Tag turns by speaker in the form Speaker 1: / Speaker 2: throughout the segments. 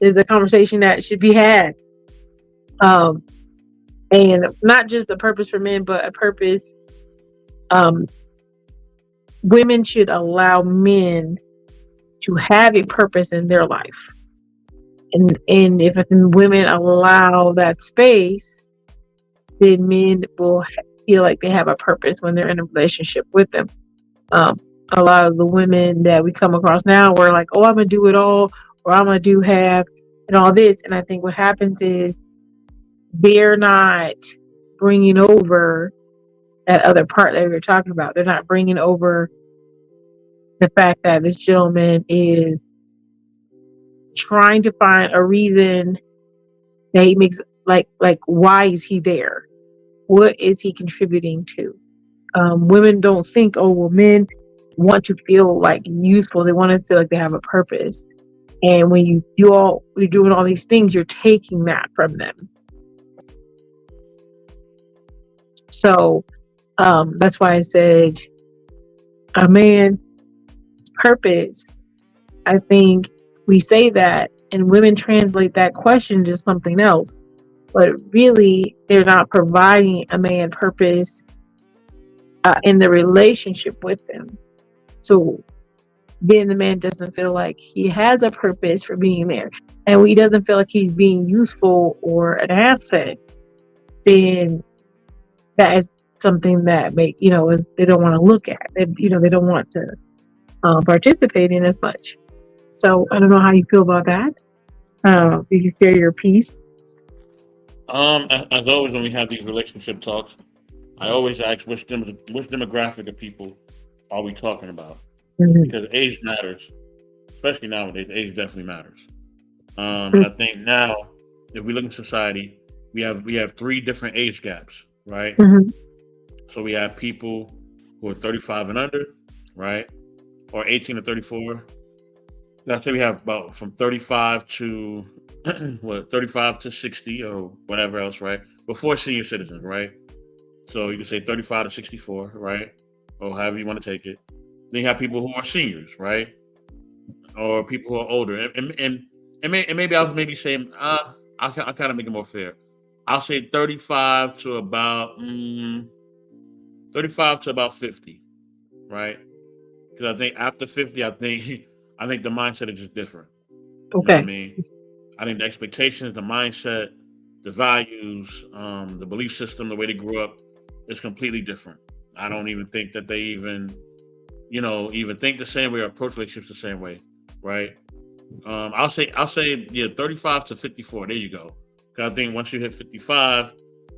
Speaker 1: is a conversation that should be had. Um, and not just a purpose for men, but a purpose. Um, Women should allow men to have a purpose in their life. And if women allow that space, then men will feel like they have a purpose when they're in a relationship with them. Um, a lot of the women that we come across now were like, oh, I'm going to do it all, or I'm going to do half, and all this. And I think what happens is they're not bringing over that other part that we were talking about. They're not bringing over the fact that this gentleman is trying to find a reason that he makes, like why is he there? What is he contributing to? Women don't think, oh well, men want to feel like useful. They want to feel like they have a purpose. And when you're doing all these things, you're taking that from them. So that's why I said a man's purpose. I think we say that, and women translate that question to something else. But really, they're not providing a man purpose in the relationship with them. So then the man doesn't feel like he has a purpose for being there, and he doesn't feel like he's being useful or an asset, then that is something that is they don't want to look at. They don't want to participate in as much. So I don't know how you feel about that. Did you share your piece?
Speaker 2: As always, when we have these relationship talks, I always ask which demographic of people are we talking about?
Speaker 1: Mm-hmm.
Speaker 2: Because age matters, especially nowadays. Age definitely matters. And I think now, if we look in society, we have three different age gaps, right?
Speaker 1: Mm-hmm.
Speaker 2: So we have people who are 35 and under, right, or 18 to 34. Then I say we have about from 35 to 35 to 60 or whatever else, right? Before senior citizens, right? So you can say 35 to 64, right? Or however you want to take it. Then you have people who are seniors, right? Or people who are older. And maybe I'll maybe say, I'll kind of make it more fair. I'll say 35 to about 35 to about 50, right? Because I think after 50, I think the mindset is just different. You know what I
Speaker 1: Okay.
Speaker 2: mean? I think the expectations, the mindset, the values, the belief system, the way they grew up is completely different. I don't even think that they even think the same way or approach relationships the same way, right? I'll say yeah, 35 to 54. There you go. Because I think once you hit 55,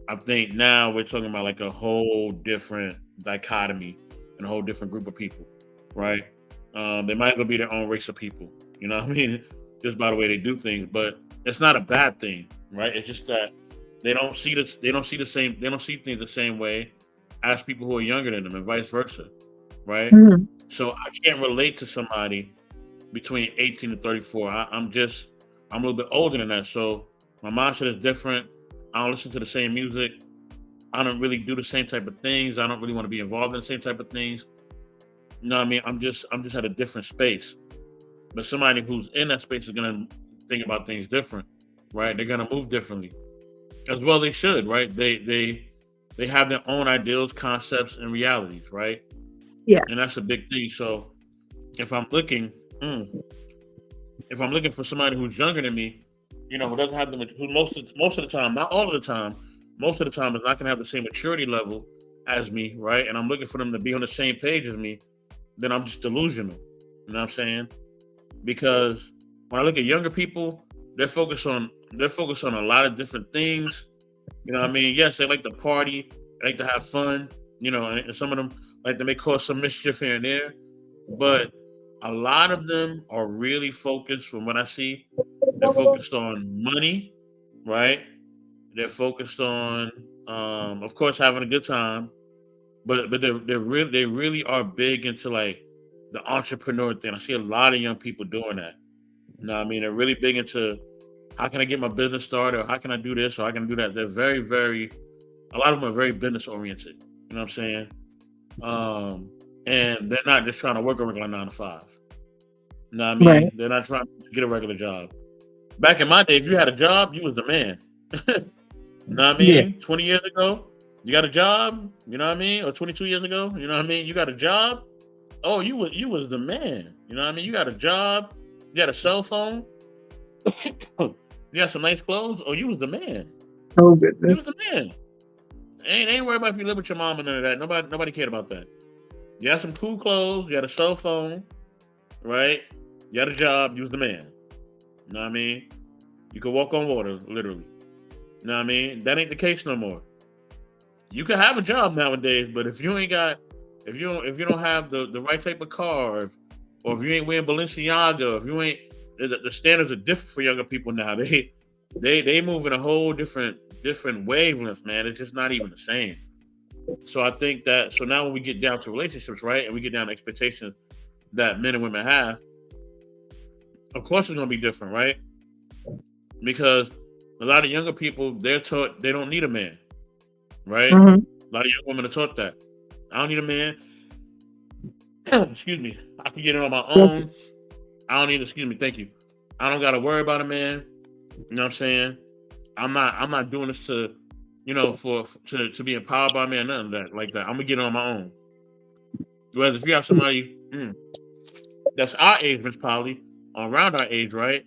Speaker 2: I think now we're talking about like a whole different dichotomy and a whole different group of people, right? They might as well be their own race of people. You know what I mean? Just by the way they do things, but it's not a bad thing, right? It's just that they don't see things the same way as people who are younger than them, and vice versa, right?
Speaker 1: Mm-hmm.
Speaker 2: So I can't relate to somebody between 18 and 34. I'm a little bit older than that, so my mindset is different. I don't listen to the same music. I don't really do the same type of things. I don't really want to be involved in the same type of things. You know what I mean? I'm just at a different space. But somebody who's in that space is gonna think about things different, right? They're gonna move differently. As well they should, right? They have their own ideals, concepts, and realities, right?
Speaker 1: Yeah.
Speaker 2: And that's a big thing. So if I'm looking, mm, if I'm looking for somebody who's younger than me, who doesn't have who most of the time, not all of the time, most of the time is not gonna have the same maturity level as me, right? And I'm looking for them to be on the same page as me, then I'm just delusional. You know what I'm saying? Because when I look at younger people, they're focused on a lot of different things. You know what I mean? Yes, they like to party, they like to have fun, and some of them like they may cause some mischief here and there, but a lot of them are really focused from what I see. They're focused on money, right? They're focused on of course having a good time, but they really are big into like the entrepreneur thing. I see a lot of young people doing that. You know what I mean? They're really big into how can I get my business started, or how can I do this, or how can I do that. They're very, very, a lot of them are very business oriented. You know what I'm saying? Um, and they're not just trying to work a regular 9 to 5. You know what I
Speaker 1: Right.
Speaker 2: mean? They're not trying to get a regular job. Back in my day, if you had a job, you was the man. Know what I
Speaker 1: Yeah.
Speaker 2: mean? 20 years ago, you got a job, you know what I mean? Or 22 years ago, you know what I mean? You got a job. Oh, you was the man. You know what I mean? You got a job, you got a cell phone, you got some nice clothes. Oh, you was the man.
Speaker 1: Oh
Speaker 2: You
Speaker 1: goodness.
Speaker 2: was the man. Ain't worried about if you live with your mom and none of that. Nobody cared about that. You had some cool clothes, you had a cell phone, right? You had a job, you was the man. You know what I mean? You could walk on water, literally. You know what I mean? That ain't the case no more. You can have a job nowadays, but if you ain't got, if you don't have the right type of car, or if you ain't wearing Balenciaga, if you ain't, the standards are different for younger people now. They move in a whole different wavelength, man. It's just not even the same. So I think that, so now when we get down to relationships, right, and we get down to expectations that men and women have, of course it's gonna be different, right? Because a lot of younger people, they're taught they don't need a man, right?
Speaker 1: Hmm.
Speaker 2: A lot of young women are taught that. I don't need a man. Excuse me. I can get it on my
Speaker 1: Yes.
Speaker 2: own. I don't need. Excuse me. Thank you. I don't got to worry about a man. You know what I'm saying? I'm not doing this to, to be empowered by a man. Nothing of that like that. I'm gonna get it on my own. Whereas if you have somebody that's our age, Miss Polly, or around our age, right?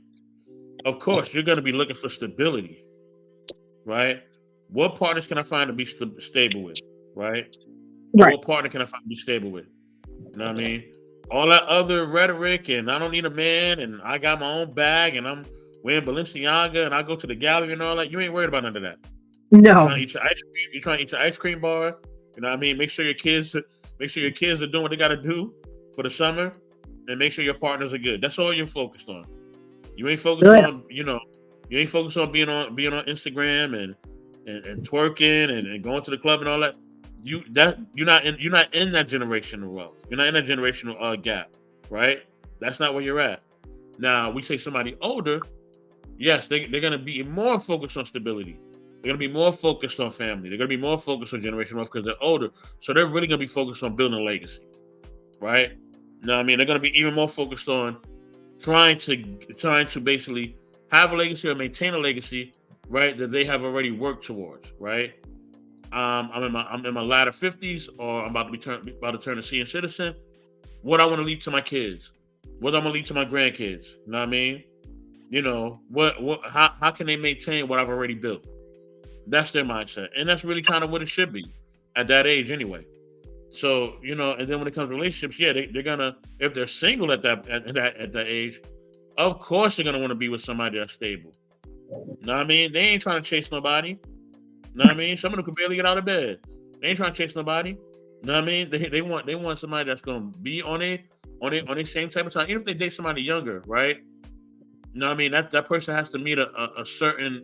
Speaker 2: Of course, you're gonna be looking for stability, right? What partners can I find to be stable with, right? Or
Speaker 1: Right.
Speaker 2: what partner can I find to be stable with? You know what I mean? All that other rhetoric and I don't need a man and I got my own bag and I'm wearing Balenciaga and I go to the gallery and all that. You ain't worried about none of that. You
Speaker 1: No.
Speaker 2: trying to eat your ice cream. You trying to eat your ice cream bar. You know what I mean? Make sure your kids are doing what they got to do for the summer, and make sure your partners are good. That's all you're focused on. You ain't focused
Speaker 1: Yeah.
Speaker 2: on, you ain't focused on being on Instagram and twerking and going to the club and all that. You're not in that generational wealth. You're not in that generational gap, right? That's not where you're at. Now we say somebody older, yes, they're gonna be more focused on stability. They're gonna be more focused on family. They're gonna be more focused on generational wealth because they're older. So they're really gonna be focused on building a legacy, right? You know what I mean? They're gonna be even more focused on trying to trying to basically have a legacy or maintain a legacy, right? That they have already worked towards, right? I'm in my latter 50s, or I'm about to turn a senior citizen. What I want to leave to my kids, what I'm gonna leave to my grandkids. You know what I mean? What how can they maintain what I've already built? That's their mindset, and that's really kind of what it should be at that age, anyway. So and then when it comes to relationships, yeah, they're gonna, if they're single at that age, of course they're gonna want to be with somebody that's stable. You know what I mean? They ain't trying to chase nobody. You know what I mean? Some of them could barely get out of bed. They ain't trying to chase nobody. You know what I mean? They want somebody that's gonna be on a same type of time. Even if they date somebody younger, right? You know what I mean? That person has to meet a certain,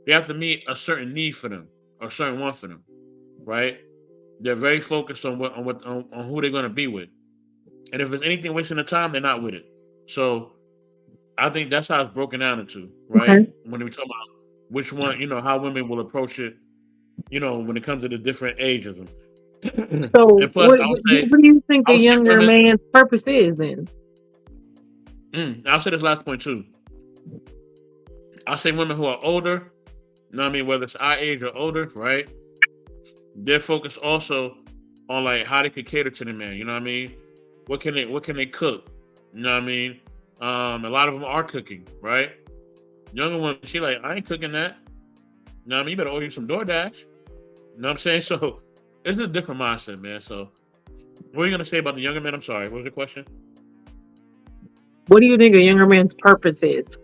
Speaker 2: they have to meet a certain need for them, or a certain want for them, right? They're very focused on who they're gonna be with. And if it's anything wasting the time, they're not with it. So I think that's how it's broken down into, right?
Speaker 1: Okay.
Speaker 2: When we talk about which one, how women will approach it, when it comes to the different ages.
Speaker 1: So,
Speaker 2: And plus, I would say,
Speaker 1: what do you think
Speaker 2: I
Speaker 1: a
Speaker 2: would say
Speaker 1: younger
Speaker 2: women.
Speaker 1: man's purpose is then?
Speaker 2: I'll say this last point too. I'll say women who are older. You know what I mean? Whether it's our age or older, right? They're focused also on like how they could cater to the man. You know what I mean? What can they cook? You know what I mean? A lot of them are cooking, right? Younger women, she like, I ain't cooking that. You know what I mean? You better order you some DoorDash. You know what I'm saying? So it's a different mindset, man. So what are you gonna say about the younger men? I'm sorry. What was your question?
Speaker 1: What do you think a younger man's purpose is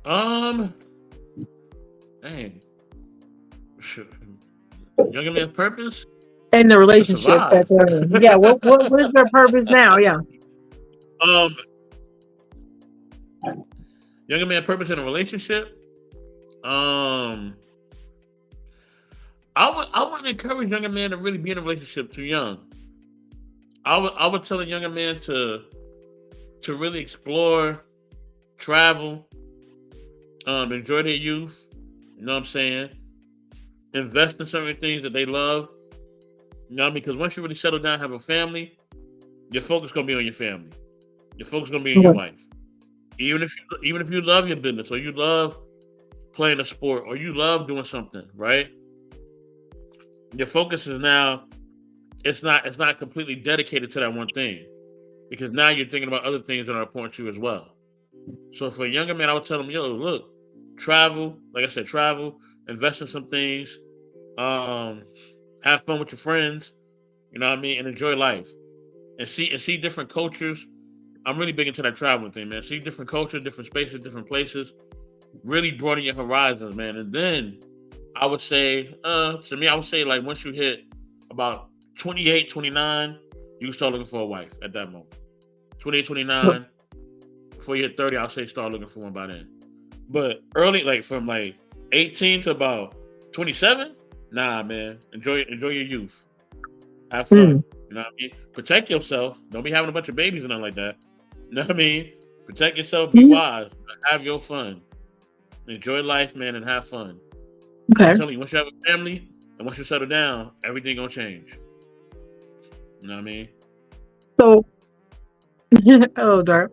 Speaker 2: Um, Dang, younger man's purpose
Speaker 1: in the
Speaker 2: to
Speaker 1: relationship that
Speaker 2: survive.
Speaker 1: they're in? Yeah. What is their purpose now? Yeah.
Speaker 2: um, Younger man purpose in a relationship. Um, I would encourage younger men to really be in a relationship too young. I would tell a younger man to really explore, travel, enjoy their youth. You know what I'm saying? Invest in certain things that they love. You know what I mean? Because once you really settle down, have a family, your focus gonna be on your family. Your focus gonna be on your
Speaker 1: Okay.
Speaker 2: wife. Even if you love your business or you love playing a sport or you love doing something, right? Your focus is now it's not completely dedicated to that one thing because now you're thinking about other things that are important to you as well. So for a younger man, I would tell him, yo, look, travel, like I said, travel, invest in some things, um, have fun with your friends, you know what I mean, and enjoy life and see different cultures. I'm really big into that traveling thing, man. See different cultures, different spaces, different places. Really broaden your horizons, man. And then I would say, to me, I would say like once you hit about 28, 29, you can start looking for a wife at that moment. 28, 29, before you hit 30, I'll say start looking for one by then. But early, like from like 18 to about 27, nah, man. Enjoy your youth. Have fun.
Speaker 1: Mm.
Speaker 2: You know what I mean? Protect yourself. Don't be having a bunch of babies and nothing like that. You know what I mean? Protect yourself. Be
Speaker 1: Mhm.
Speaker 2: wise. Have your fun. Enjoy life, man, and have fun. I'm
Speaker 1: Okay.
Speaker 2: telling you, once you have a family and once you settle down, everything gonna change. You know what I mean?
Speaker 1: So, hello, Dark.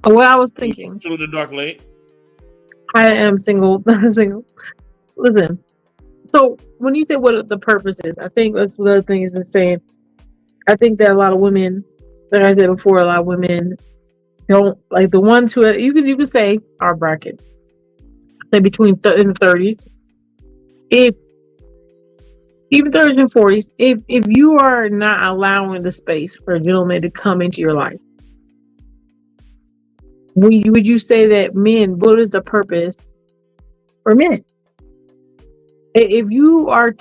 Speaker 1: What I was thinking,
Speaker 2: Salute the dark late.
Speaker 1: I am single. I'm single. Listen. So when you say what the purpose is, I think that's what other thing has been saying. I think that a lot of women, like I said before, a lot of women don't like the ones who you can say our bracket, say between in the 30s, if even 30s and 40s, if you are not allowing the space for a gentleman to come into your life, would you say that men? What is the purpose for men? If you are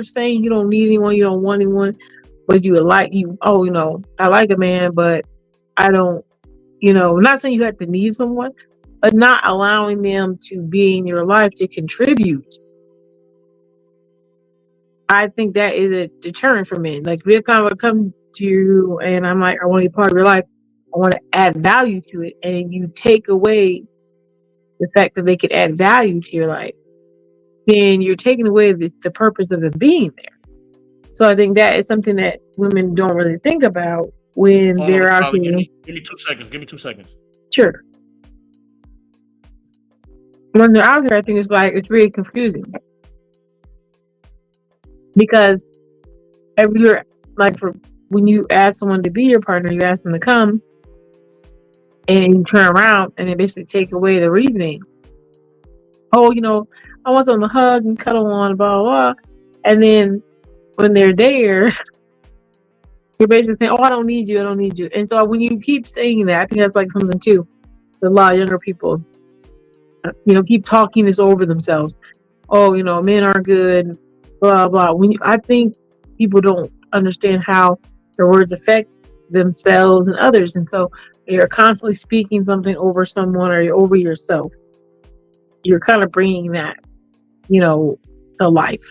Speaker 1: saying you don't need anyone, you don't want anyone, but you like you, oh, I like a man, but I don't, not saying you have to need someone, but not allowing them to be in your life to contribute. I think that is a deterrent for men. Like, if they kind of come to you and I'm like, I want to be part of your life, I want to add value to it, and you take away the fact that they could add value to your life, then you're taking away the purpose of them being there. So I think that is something that women don't really think about when
Speaker 2: Hold on,
Speaker 1: they're
Speaker 2: Miss
Speaker 1: out
Speaker 2: Holly.
Speaker 1: here.
Speaker 2: Give me 2 seconds. Give me 2 seconds.
Speaker 1: Sure. When they're out here, I think it's really confusing because every year, like for when you ask someone to be your partner, you ask them to come, and you turn around and they basically take away the reasoning. Oh, I want someone to hug and cuddle on, blah, blah, blah. And then when they're there, you're basically saying, oh, I don't need you. I don't need you. And so when you keep saying that, I think that's like something too. A lot of younger people, keep talking this over themselves. Oh, men aren't good, blah, blah. I think people don't understand how their words affect themselves and others. And so you're constantly speaking something over someone or over yourself. You're kind of bringing that, to life.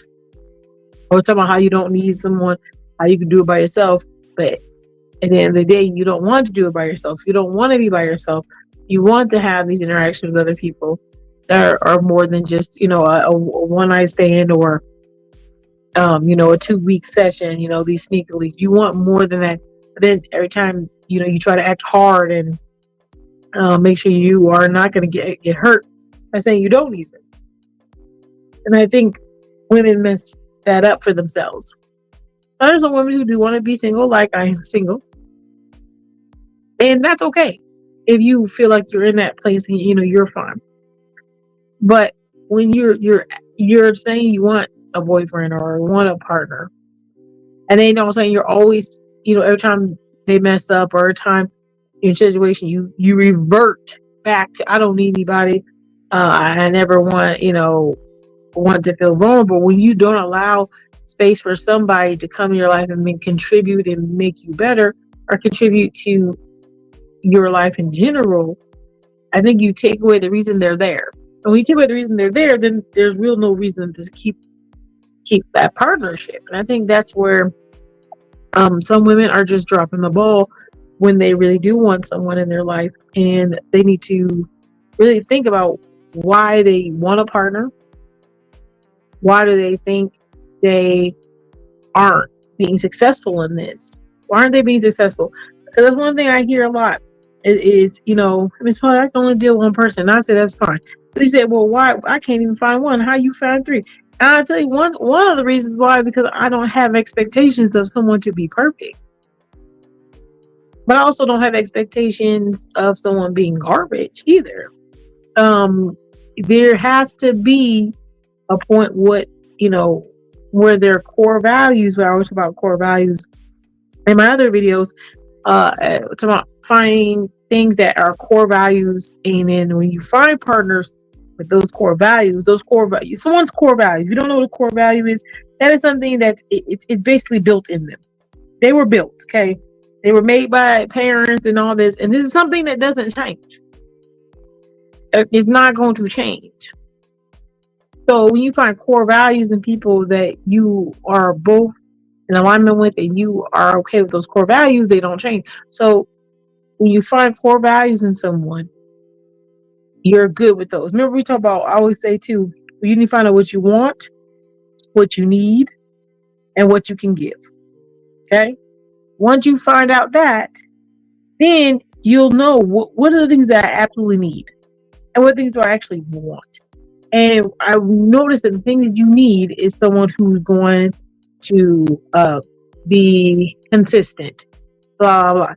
Speaker 1: Or talking about how you don't need someone, how you can do it by yourself. But at the end of the day, you don't want to do it by yourself. You don't want to be by yourself. You want to have these interactions with other people that are more than just, a one night stand or, a 2 week session, these sneaker leagues. You want more than that. But then every time, you try to act hard and make sure you are not going to get hurt by saying you don't need them. And I think women mess that up for themselves. There's some women who do want to be single, like I am single. And that's okay. If you feel like you're in that place and you're fine. But when you're saying you want a boyfriend or want a partner, and then I'm saying you're always, every time they mess up or every time you're in a situation, you revert back to I don't need anybody. I never want to feel vulnerable. When you don't allow space for somebody to come in your life and contribute and make you better or contribute to your life in general, I think you take away the reason they're there. And when you take away the reason they're there, then there's no reason to keep that partnership. And I think that's where some women are just dropping the ball when they really do want someone in their life, and they need to really think about why they want a partner. Why do they think they aren't being successful in this? Why aren't they being successful? Because that's one thing I hear a lot. It is, Miss Paul, I can only deal with one person. And I say that's fine. But he said, well, why? I can't even find one. How you find three? And I'll tell you one of the reasons why, because I don't have expectations of someone to be perfect. But I also don't have expectations of someone being garbage either. There has to be a point where their core values, where I was talking about core values in my other videos, talking about finding things that are core values, and then when you find partners with those core values, someone's core values, if you don't know what a core value is, that is something that it's basically built in them. They were built, okay? They were made by parents and all this, and this is something that doesn't change. It's not going to change. So when you find core values in people that you are both in alignment with, and you are okay with those core values, they don't change. So when you find core values in someone, you're good with those. Remember, I always say too, you need to find out what you want, what you need, and what you can give. Okay? Once you find out that, then you'll know what are the things that I absolutely need and what things do I actually want. And I noticed that the thing that you need is someone who's going to be consistent. Blah, blah, blah.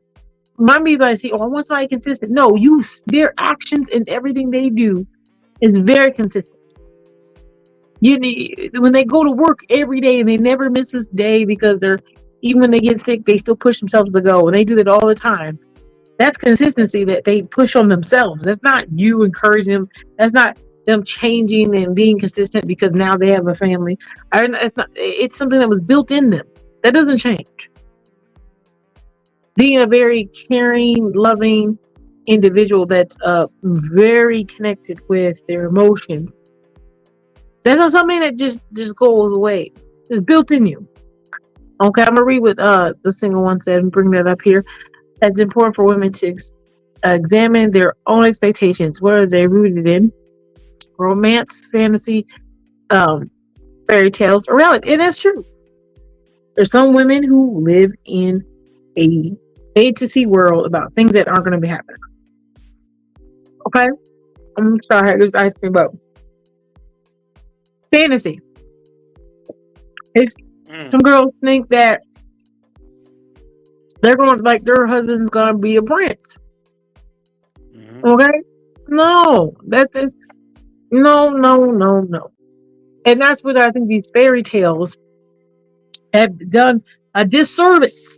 Speaker 1: Might be by saying, I want somebody consistent. No, their actions and everything they do is very consistent. When they go to work every day and they never miss this day because even when they get sick, they still push themselves to go, and they do that all the time. That's consistency that they push on themselves. That's not you encouraging them. That's not them changing and being consistent because now they have a family. It's something that was built in them. That doesn't change. Being a very caring, loving individual that's very connected with their emotions. That's not something that just goes away. It's built in you. Okay, I'm gonna read what the single one said and bring that up here. It's important for women to examine their own expectations. What are they rooted in? Romance, fantasy, fairy tales, or reality. And that's true. There's some women who live in a fantasy world about things that aren't going to be happening. Okay? I'm sorry, there's ice cream, but fantasy. Some girls think that they're going, like, their husband's going to be a prince. Mm-hmm. Okay? No, that's just no. And that's what I think these fairy tales have done a disservice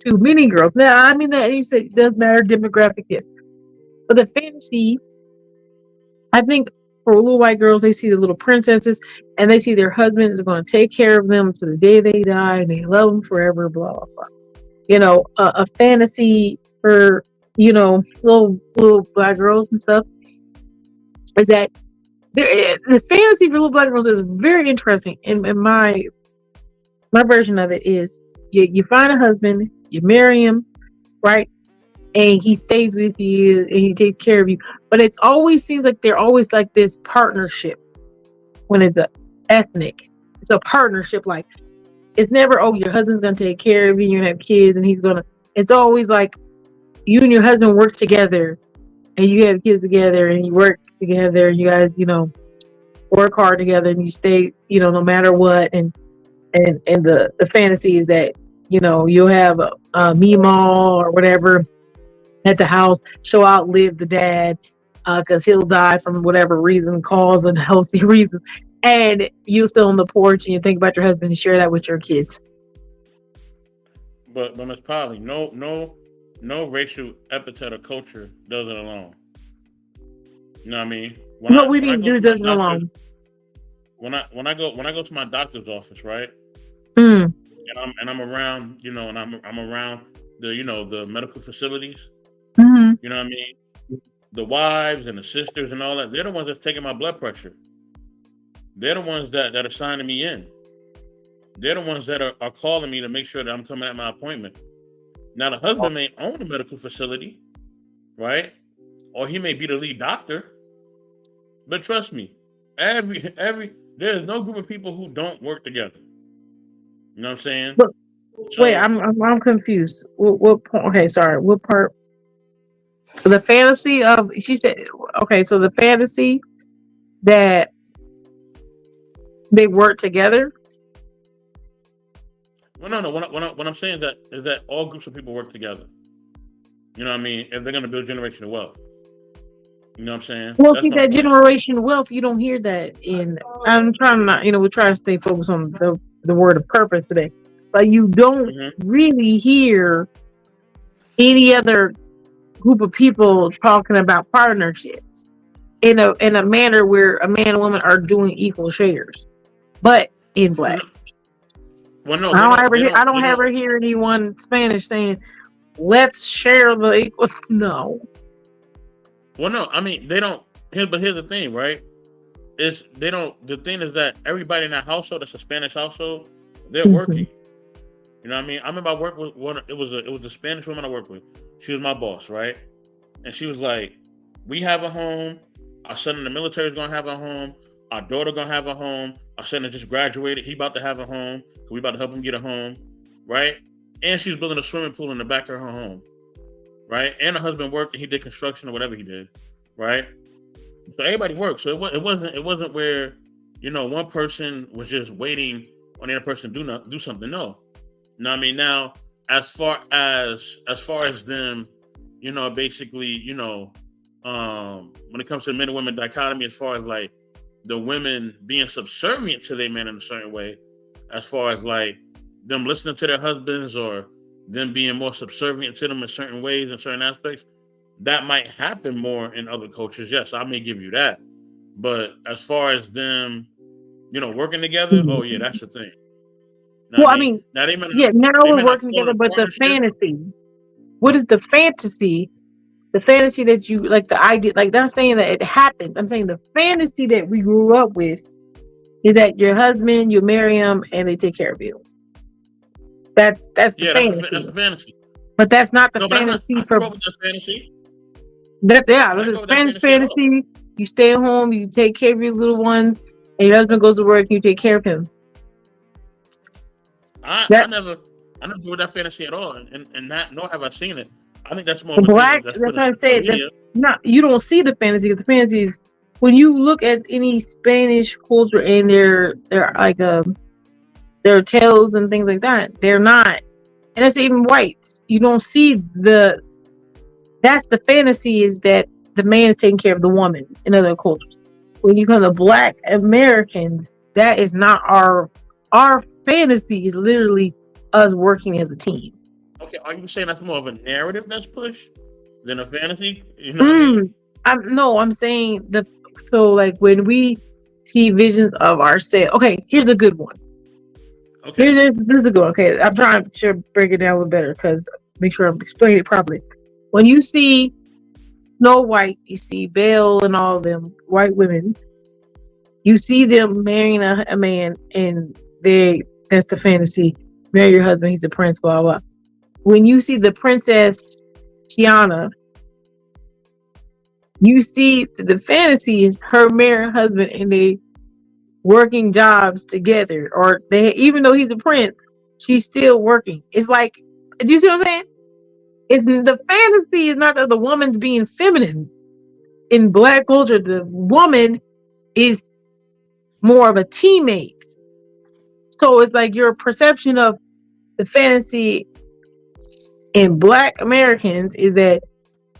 Speaker 1: to many girls. Now, I mean, that you said it does matter demographic, yes. But the fantasy, I think for little white girls, they see the little princesses and they see their husbands are going to take care of them to the day they die and they love them forever, blah, blah, blah. A fantasy for, little black girls and stuff is that the fantasy for little black girls is very interesting. And my version of it is you find a husband, you marry him, right? And he stays with you and he takes care of you. But it always seems like they're always like this partnership when it's ethnic. It's a partnership. Like, it's never, your husband's going to take care of you, you're going to have kids, and it's always like you and your husband work together and you have kids together and you work together and you guys, work hard together and you stay, no matter what. And the fantasy is that, you'll have a Meemaw or whatever at the house. She'll outlive the dad because he'll die from whatever reason, cause unhealthy reason. And you still on the porch and you think about your husband and share that with your kids.
Speaker 2: But Miss Polly, no racial epithet or culture does it alone. You know what I mean?
Speaker 1: What we need to do does it alone.
Speaker 2: When I go to my doctor's office, right?
Speaker 1: Mm.
Speaker 2: And I'm around, and I'm around the medical facilities.
Speaker 1: Mm-hmm.
Speaker 2: You know what I mean? The wives and the sisters and all that, they're the ones that's taking my blood pressure. They're the ones that are signing me in. They're the ones that are calling me to make sure that I'm coming at my appointment. Now, the husband may own a medical facility, right? Or he may be the lead doctor. But trust me, there's no group of people who don't work together. You know what I'm saying?
Speaker 1: Wait,
Speaker 2: So
Speaker 1: I'm confused. What point? Okay, sorry. What part? The fantasy of she said. Okay, so the fantasy that they work together.
Speaker 2: well, no, no. What I'm saying is that all groups of people work together. You know what I mean? If they're gonna build generational wealth, you know what I'm saying?
Speaker 1: Well,
Speaker 2: That's
Speaker 1: see
Speaker 2: my
Speaker 1: that
Speaker 2: point.
Speaker 1: generation wealth. You don't hear that in. I'm trying to not. We're trying to stay focused on the word of purpose today, but you don't
Speaker 2: Hmm.
Speaker 1: really hear any other group of people talking about partnerships in a manner where a man and woman are doing equal shares. But in
Speaker 2: Well,
Speaker 1: black,
Speaker 2: no, well, no, they don't. They
Speaker 1: I
Speaker 2: don't. They
Speaker 1: don't
Speaker 2: don't.
Speaker 1: ever hear anyone Spanish saying, "Let's share the equal." No.
Speaker 2: Well, no. I mean, they don't. Here's the thing, right? Is they don't. The thing is that everybody in that household, that's a Spanish household, they're
Speaker 1: Mhm.
Speaker 2: working. You know what I mean? I remember I worked with one. It was a Spanish woman I worked with. She was my boss, right? And she was like, "We have a home. Our son in the military is gonna have a home. Our daughter gonna have a home. Our son that just graduated, he about to have a home. So we about to help him get a home, right?" And she was building a swimming pool in the back of her home, right? And her husband worked and he did construction or whatever he did, right? So everybody worked. So it wasn't where one person was just waiting on the other person to do something. No, know what I mean? Now, as far as them, basically, when it comes to men and women dichotomy, as far as like the women being subservient to their men in a certain way, as far as like them listening to their husbands or them being more subservient to them in certain ways in certain aspects, that might happen more in other cultures. Yes, I may give you that. But as far as them, working together, oh yeah,
Speaker 1: Mhm.
Speaker 2: that's the thing. Know what I
Speaker 1: Well, I
Speaker 2: mean?
Speaker 1: mean,
Speaker 2: Now they may not
Speaker 1: yeah, now
Speaker 2: they
Speaker 1: we're
Speaker 2: may not
Speaker 1: working
Speaker 2: call it
Speaker 1: together,
Speaker 2: a
Speaker 1: but the
Speaker 2: partnership.
Speaker 1: fantasy. What is the fantasy? The fantasy that you like, the idea, like, not saying that it happens. I'm saying the fantasy that we grew up with is that your husband, you marry him, and they take care of you. That's the
Speaker 2: Yeah, that's
Speaker 1: fantasy.
Speaker 2: a fantasy.
Speaker 1: But that's not the
Speaker 2: No, but
Speaker 1: fantasy
Speaker 2: I
Speaker 1: for
Speaker 2: grew up with that fantasy.
Speaker 1: that. Yeah,
Speaker 2: I
Speaker 1: this
Speaker 2: didn't
Speaker 1: is
Speaker 2: grow up with that
Speaker 1: Spanish
Speaker 2: fantasy at all.
Speaker 1: fantasy. You stay at home, you take care of your little ones, and your husband goes to work, and you take care of him.
Speaker 2: I I
Speaker 1: That
Speaker 2: never I never grew with that fantasy at all, and not nor have I seen it. I think that's more
Speaker 1: the
Speaker 2: of a thing
Speaker 1: black.
Speaker 2: that's put
Speaker 1: That's
Speaker 2: in
Speaker 1: why I
Speaker 2: social
Speaker 1: said that.
Speaker 2: media.
Speaker 1: Not you don't see the fantasy. 'Cause the fantasy is when you look at any Spanish culture and their like their tales and things like that. They're not, and it's even whites. You don't see the. That's the fantasy is that the man is taking care of the woman in other cultures. When you come to Black Americans, that is not our fantasy. Is literally us working as a team.
Speaker 2: Okay, are you saying that's more of a narrative that's pushed than a fantasy? You know what I mean?
Speaker 1: Mm, I'm saying so like when we see visions of ourselves. Okay, here's a good one.
Speaker 2: Okay.
Speaker 1: This is a good one. Okay, I'm trying to break it down a little better because make sure I'm explaining it properly. When you see Snow White, you see Belle and all them white women. You see them marrying a man, and that's the fantasy. Marry your husband, he's a prince, blah blah. When you see the princess Tiana, you see the fantasy is her marrying her husband and they working jobs together, or they even though he's a prince, she's still working. It's like, do you see what I'm saying? It's the fantasy is not that the woman's being feminine. In Black culture, the woman is more of a teammate. So it's like your perception of the fantasy in Black Americans is that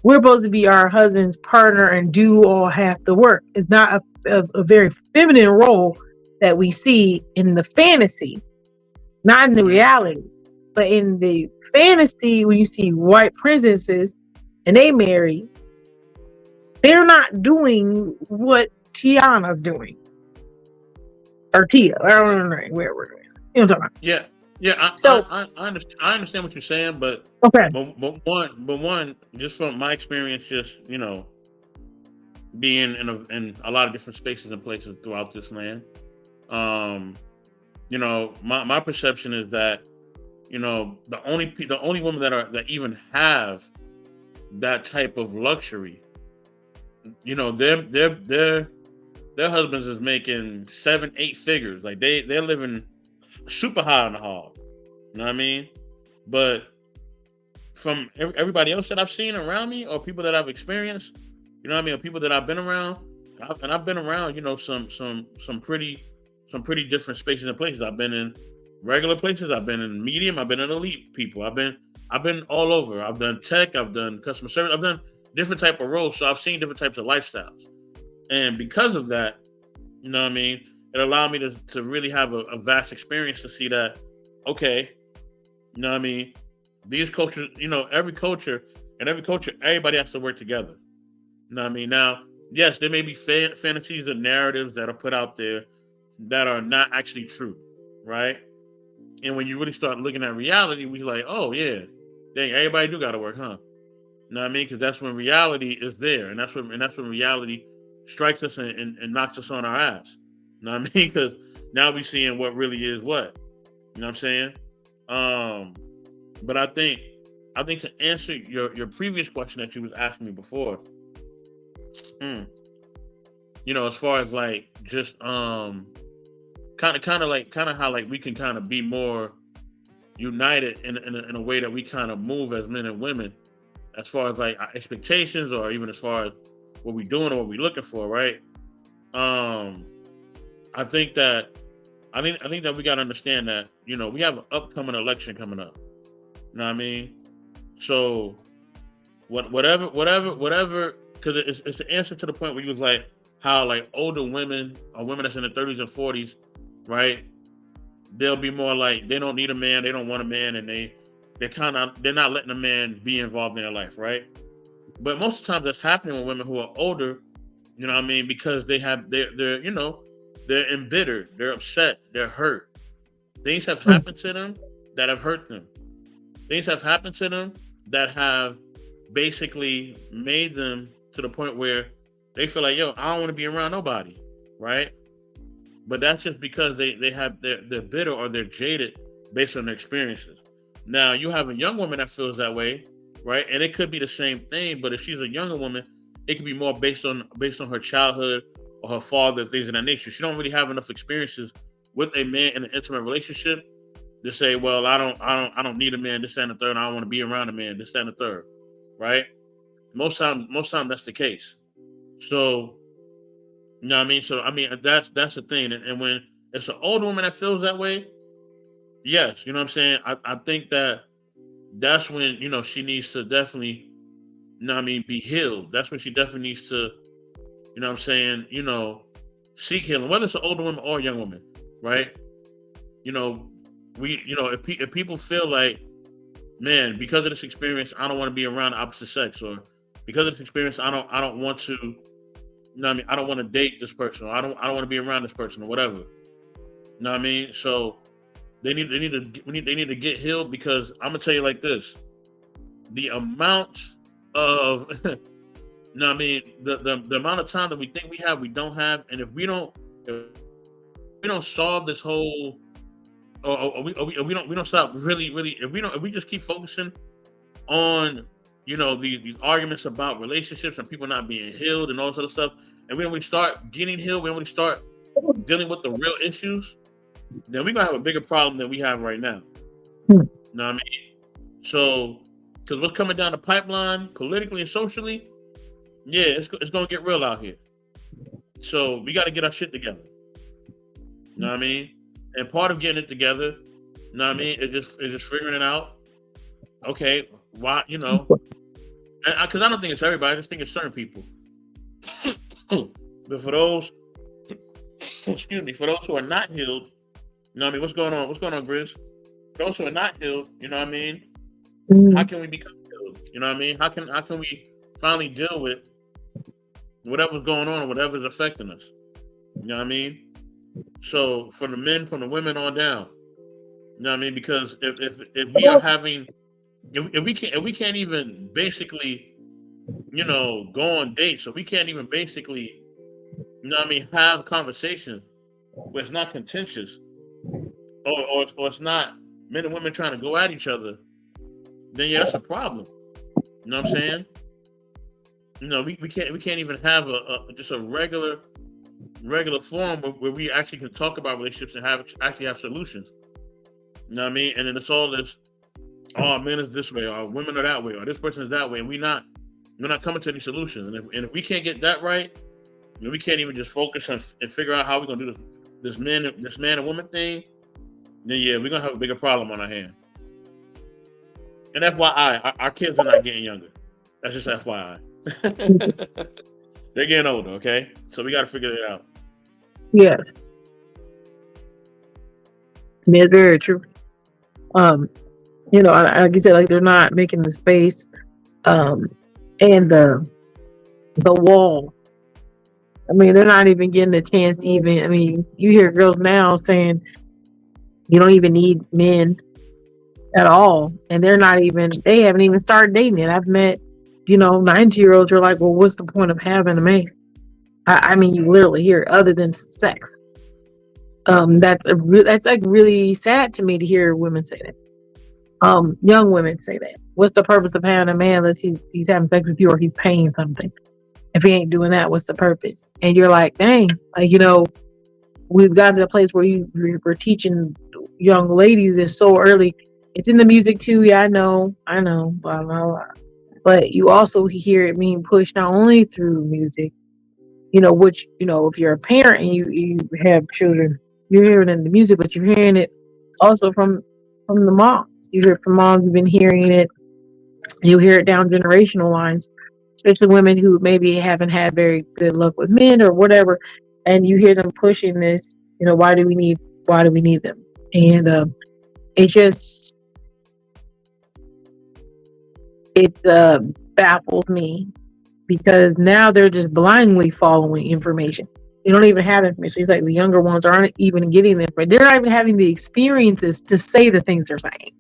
Speaker 1: we're supposed to be our husband's partner and do all half the work. It's not a very feminine role that we see in the fantasy, not in the
Speaker 2: Hmm.
Speaker 1: reality. But in the fantasy, when you see white princesses and they marry, they're not doing what Tiana's doing. Or Tia. I don't know where we're going. You know what I'm talking about.
Speaker 2: Yeah. Yeah.
Speaker 1: So,
Speaker 2: I understand what you're saying, but
Speaker 1: okay.
Speaker 2: but one just from my experience, just being in a lot of different spaces and places throughout this land. Um, my perception is that the only women that even have that type of luxury, their husbands is making 7, 8 figures. Like they're living super high on the hog. You know what I mean? But from everybody else that I've seen around me, or people that I've experienced, you know what I mean, or people that I've been around, and I've been around, some pretty different spaces and places. I've been in regular places. I've been in medium. I've been in elite people. I've been all over. I've done tech. I've done customer service. I've done different type of roles. So I've seen different types of lifestyles, and because of that, you know what I mean, it allowed me to really have a vast experience to see that, okay, you know what I mean, these cultures, every culture, everybody has to work together. You know what I mean? Now, yes, there may be fantasies and narratives that are put out there that are not actually true, right? And when you really start looking at reality, we like, oh yeah, dang, everybody do got to work, huh? You know what I mean? Because that's when reality is there, and that's when reality strikes us and knocks us on our ass. You know what I mean? Because now we seeing what really is what. You know what I'm saying? Um, but I think to answer your previous question that you was asking me before, mm, as far as like just kind of how like we can kind of be more united in a way that we kind of move as men and women, as far as like our expectations, or even as far as what we doing or what we looking for, right? Um, I think that I think that we got to understand that we have an upcoming election coming up. You know what I mean? So whatever, because it's the answer to the point where you was like how like older women or women that's in the 30s and 40s, right? They'll be more like they don't need a man, they don't want a man, and they're not letting a man be involved in their life, right? But most of the times that's happening with women who are older, you know what I mean, because they're embittered, they're upset, they're hurt. Things have happened to them that have hurt them. Things have happened to them that have basically made them to the point where they feel like, yo, I don't want to be around nobody, right? But that's just because they're bitter or they're jaded based on their experiences. Now you have a young woman that feels that way, right? And it could be the same thing, but if she's a younger woman, it could be more based on her childhood or her father, things of that nature. She don't really have enough experiences with a man in an intimate relationship to say, well, I don't need a man, this, that, and the third. I don't want to be around a man, this, that, and the third, right? Most time that's the case. So, you know what I mean? So, I mean, that's the thing. And when it's an older woman that feels that way, yes, you know what I'm saying? I think that that's when, she needs to definitely, you know what I mean, be healed. That's when she definitely needs to, you know what I'm saying, seek healing, whether it's an older woman or a young woman, right? You know, if people feel like, man, because of this experience, I don't want to be around the opposite sex, or because of this experience, I don't want to, what I mean, I don't want to date this person, or I don't want to be around this person, or whatever. You know what I mean? So they need to get healed, because I'm gonna tell you like this: the amount of you know what I mean, the amount of time that we think we don't have, and if we don't solve this whole, or we don't stop really, if we just keep focusing on these arguments about relationships and people not being healed and all this other stuff, and when we start getting healed, when we start dealing with the real issues, then we're gonna have a bigger problem than we have right now.
Speaker 1: Hmm.
Speaker 2: You know what I mean? So, because what's coming down the pipeline politically and socially, yeah, it's gonna get real out here. So we got to get our shit together. You know what I mean? And part of getting it together, you know what I mean, it's just figuring it out. Okay, why, because I don't think it's everybody. I just think it's certain people. But for those, excuse me, for those who are not healed, you know what I mean? What's going on? What's going on, Grizz? For those who are not healed, you know what I mean? How can we become healed? You know what I mean? How can we finally deal with whatever's going on or whatever's affecting us? You know what I mean? So for the men, from the women on down, you know what I mean? Because if we are having, if we can't even basically, go on dates, or we can't even basically, you know what I mean, have conversations where it's not contentious, or it's not men and women trying to go at each other, then yeah, that's a problem. You know what I'm saying? We can't even have a just a regular forum where we actually can talk about relationships and actually have solutions. You know what I mean? And then it's all this, oh, men is this way, or women are that way, or this person is that way, and we're not coming to any solutions. And if we can't get that right, and we can't even just focus on and figure out how we're gonna do this man and woman thing, then yeah, we're gonna have a bigger problem on our hand. And FYI, our kids are not getting younger. That's just FYI. They're getting older, okay? So we got to figure it out.
Speaker 1: Yes, that's very true. Um, like you said, like they're not making the space, um, and the wall. I mean, they're not even getting the chance to even. I mean, you hear girls now saying you don't even need men at all, and they're not even. They haven't even started dating yet. I've met, 90-year-olds are like, well, what's the point of having a man? I mean, you literally hear it, other than sex. That's like really sad to me to hear women say that. Young women say that. What's the purpose of having a man unless he's having sex with you or he's paying something? If he ain't doing that, what's the purpose? And you're like, dang, like we've gotten to a place where we're teaching young ladies this so early. It's in the music too. Yeah, I know, blah blah blah. But you also hear it being pushed not only through music, which if you're a parent and you have children, you're hearing it in the music, but you're hearing it also from the moms. You hear it from moms. You've been hearing it. You hear it down generational lines, especially women who maybe haven't had very good luck with men or whatever, and you hear them pushing this. Why do we need them? And it just it baffles me because now they're just blindly following information. They don't even have information. It's like the younger ones aren't even getting this, but they're not even having the experiences to say the things they're saying.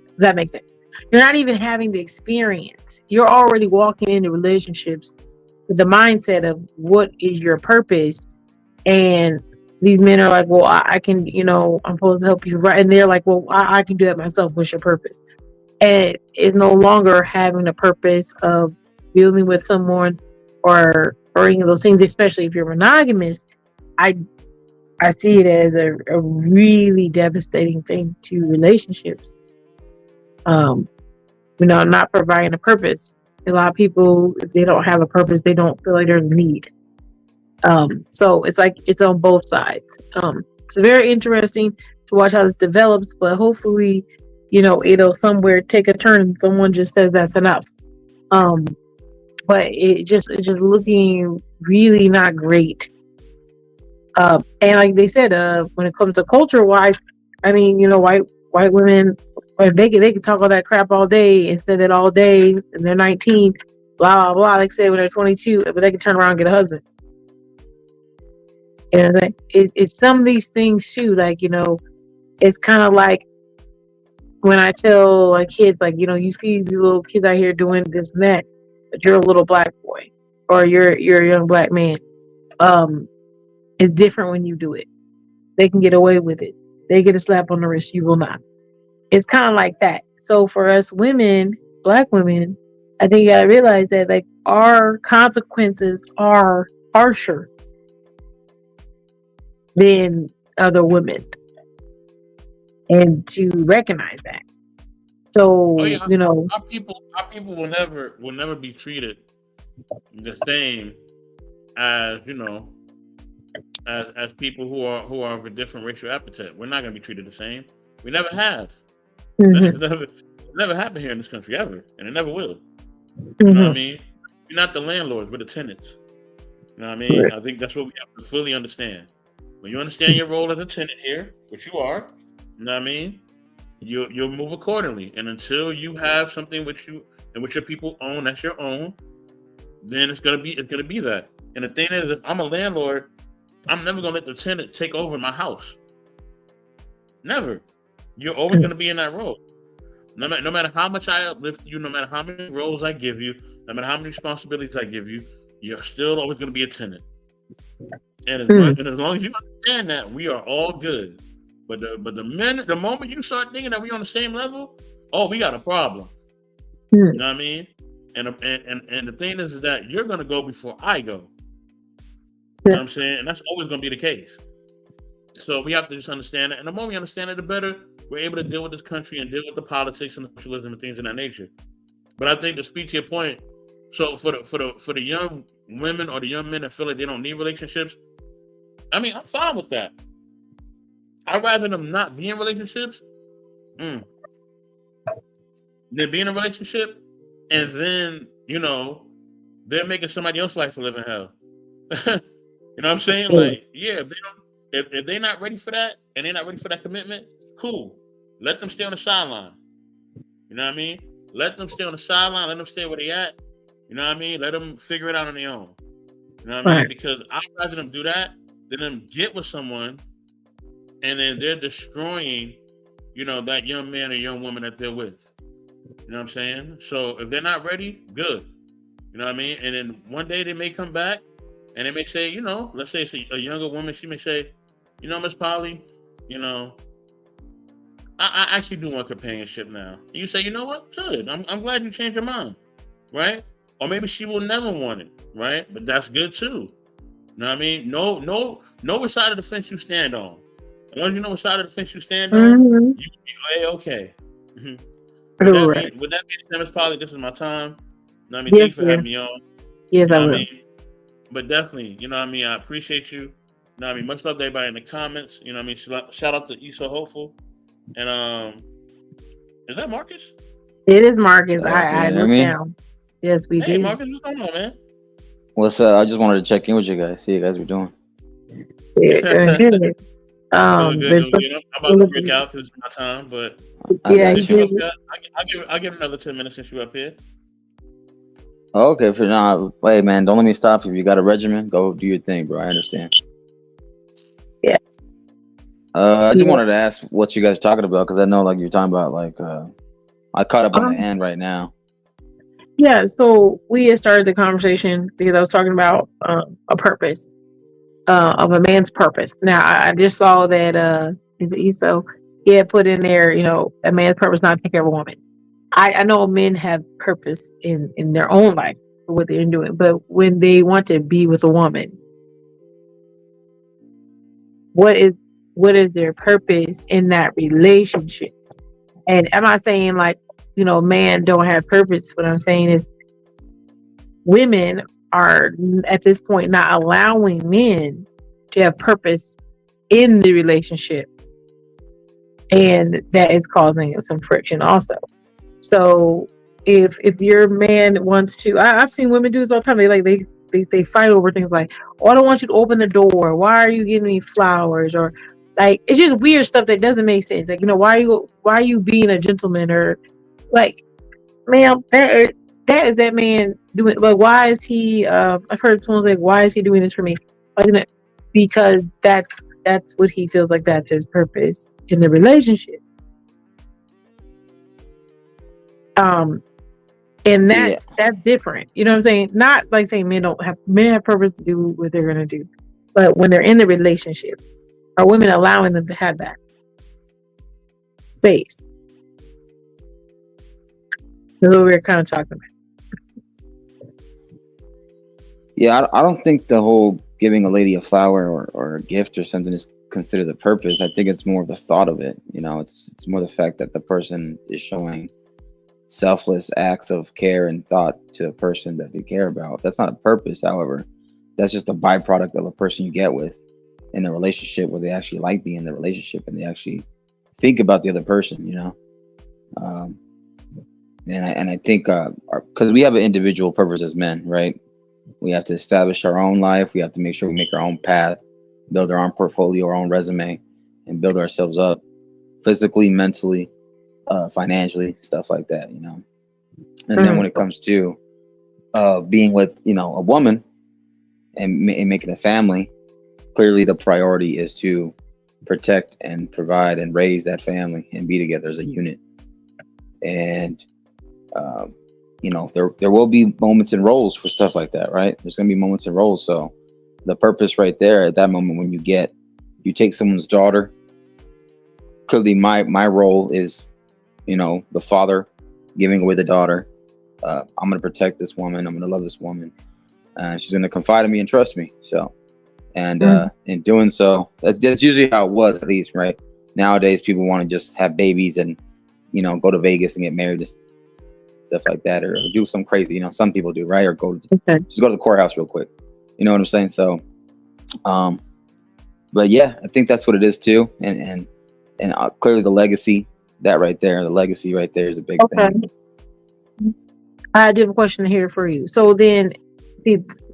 Speaker 1: Does that make sense? You're not even having the experience. You're already walking into relationships with the mindset of what is your purpose, and these men are like, well, I can, I'm supposed to help you, right? And they're like, well, I can do that myself. What's your purpose? And it's no longer having the purpose of building with someone or any of those things, especially if you're monogamous. I see it as a really devastating thing to relationships. Not providing a purpose. A lot of people, if they don't have a purpose, they don't feel like there's a need. So it's like it's on both sides. It's very interesting to watch how this develops, but hopefully, it'll somewhere take a turn and someone just says that's enough. But it's just looking really not great. And like they said, when it comes to culture wise, I mean, white women, they can talk all that crap all day and say that all day, and they're 19, blah blah blah. Like I said, when they're 22, but they can turn around and get a husband. And it's some of these things too. Like it's kind of like when I tell like kids, like you see these little kids out here doing this and that, but you're a little black boy or you're a young black man. It's different when you do it. They can get away with it. They get a slap on the wrist. You will not. It's kind of like that. So for us women, black women, I think you gotta realize that like our consequences are harsher than other women, and to recognize that. So
Speaker 2: Oh yeah, our people will never be treated the same as as people who are of a different racial appetite. We're not going to be treated the same. We never have.
Speaker 1: mhm,
Speaker 2: It never happened here in this country ever, and it never will. You know what I
Speaker 1: mhm,
Speaker 2: mean? We're not the landlords, we're the tenants. You know what I mean?
Speaker 1: right,
Speaker 2: I think that's what we have to fully understand. When you understand your role as a tenant here, which you are, you know what I mean? You'll move accordingly. And until you have something which you and which your people own, that's your own, then it's gonna be that. And the thing is, if I'm a landlord, I'm never gonna let the tenant take over my house. Never. You're always gonna be in that role. No matter how much I uplift you, no matter how many roles I give you, no matter how many responsibilities I give you, you're still always gonna be a tenant.
Speaker 1: mm,
Speaker 2: And as long as you understand that, we are all good. But the moment you start thinking that we on the same level, oh, we got a problem.
Speaker 1: mm,
Speaker 2: You know what I mean? And the thing is that you're gonna go before I go. You know
Speaker 1: yeah,
Speaker 2: what I'm saying? And that's always gonna be the case. So we have to just understand it. And the more we understand it, the better we're able to deal with this country and deal with the politics and socialism and things of that nature. But I think to speak to your point, so for the young women or the young men that feel like they don't need relationships, I mean, I'm fine with that. I'd rather them not be in relationships mm, than be in a relationship and then, they're making somebody else's life a living hell. You know what I'm saying?
Speaker 1: Mm.
Speaker 2: Like, yeah, if they don't, if they're not ready for that and they're not ready for that commitment, cool. Let them stay on the sideline. You know what I mean? Let them stay on the sideline. Let them stay where they at. You know what I mean? Let them figure it out on their own. You know what I mean?
Speaker 1: Right.
Speaker 2: Because I'd rather them do that than them get with someone and then they're destroying, that young man or young woman that they're with. You know what I'm saying? So if they're not ready, good. You know what I mean? And then one day they may come back and they may say, let's say it's a younger woman, she may say, Miss Polly, you know, I actually do want companionship now. And you say, you know what? Good. I'm glad you changed your mind. Right? Or maybe she will never want it, right? But that's good too. You know what I mean? Know what side of the fence you stand on. As long as you know what side of the fence you stand on,
Speaker 1: Mm-hmm.
Speaker 2: you can be okay. Mhm.
Speaker 1: Right.
Speaker 2: Would that be Miss Polly? This is my time. You know what I mean?
Speaker 1: Yes,
Speaker 2: Thanks for
Speaker 1: dear.
Speaker 2: having me on.
Speaker 1: Yes,
Speaker 2: You
Speaker 1: I
Speaker 2: know what I
Speaker 1: will.
Speaker 2: mean? But definitely, you know what I mean? I appreciate you. You know what I mean? Much love to everybody in the comments. You know what I mean? Shout out to Issa Hopeful. And is that Marcus?
Speaker 1: It is Marcus.
Speaker 3: Can
Speaker 1: I
Speaker 3: you hear
Speaker 1: look
Speaker 3: me?
Speaker 1: down. Yes, we
Speaker 2: Hey
Speaker 1: do.
Speaker 2: Marcus, what's going on, man?
Speaker 3: What's up? I just wanted to check in with you guys. See how you guys were doing.
Speaker 1: Yeah, good.
Speaker 2: Good,
Speaker 1: There's
Speaker 2: doing good. I'm about to break out because it's my time, but
Speaker 3: I
Speaker 1: yeah, he
Speaker 3: got
Speaker 2: since you
Speaker 3: you.
Speaker 2: up
Speaker 1: did.
Speaker 2: here, I'll give another 10 minutes since you up here.
Speaker 3: Okay, for now. Hey, man, don't let me stop you. If you got a regimen, go do your thing, bro. I understand.
Speaker 1: Yeah,
Speaker 3: I just
Speaker 1: yeah.
Speaker 3: wanted to ask what you guys are talking about because I know, like, you're talking about, like, I caught up on the
Speaker 1: Um,
Speaker 3: end right now.
Speaker 1: yeah. So we had started the conversation because I was talking about a purpose, of a man's purpose. Now I just saw that is it ESO? He had put in there, a man's purpose not to take care of a woman. I know men have purpose in their own life for what they're doing, but when they want to be with a woman, what is their purpose in that relationship? And I'm not saying like, man don't have purpose. What I'm saying is women are at this point not allowing men to have purpose in the relationship, and that is causing some friction also. So if your man wants to, I've seen women do this all the time. They fight over things like, oh, I don't want you to open the door. Why are you giving me flowers? Or like, it's just weird stuff that doesn't make sense. Like, why are you being a gentleman? Or like, ma'am, that is that man doing. Like, why is he? I've heard someone like, why is he doing this for me? Like, because that's what he feels like. That's his purpose in the relationship. And
Speaker 3: Yeah.
Speaker 1: that's different. You know what I'm saying? Not like saying men have purpose to do what they're gonna do, but when they're in the relationship, are women allowing them to have that space? That's what we're kind of talking about.
Speaker 3: Yeah, I don't think the whole giving a lady a flower or a gift or something is considered the purpose. I think it's more of the thought of it. It's more the fact that the person is showing selfless acts of care and thought to a person that they care about. That's not a purpose, however. That's just a byproduct of a person you get with in a relationship where they actually like being in the relationship and they actually think about the other person. Um, and I think because we have an individual purpose as men, right? We have to establish our own life. We have to make sure we make our own path, build our own portfolio, our own resume, and build ourselves up physically, mentally, financially, stuff like that. And then when it comes to being with a woman and making a family, clearly the priority is to protect and provide and raise that family and be together as a unit. And there will be moments and roles for stuff like that, right? There's going to be moments and roles. So the purpose right there at that moment when you take someone's daughter, clearly my role is the father giving away the daughter. I'm going to protect this woman. I'm going to love this woman. She's going to confide in me and trust me. So, and in doing so, that's usually how it was, at least, right? Nowadays, people want to just have babies and, go to Vegas and get married and stuff like that, or do some crazy. Some people do, right? Or
Speaker 1: Okay.
Speaker 3: just go to the courthouse real quick. You know what I'm saying? So, but yeah, I think that's what it is too. And clearly the legacy, the legacy right there is a big
Speaker 1: Okay.
Speaker 3: thing.
Speaker 1: I do have a question here for you. So then,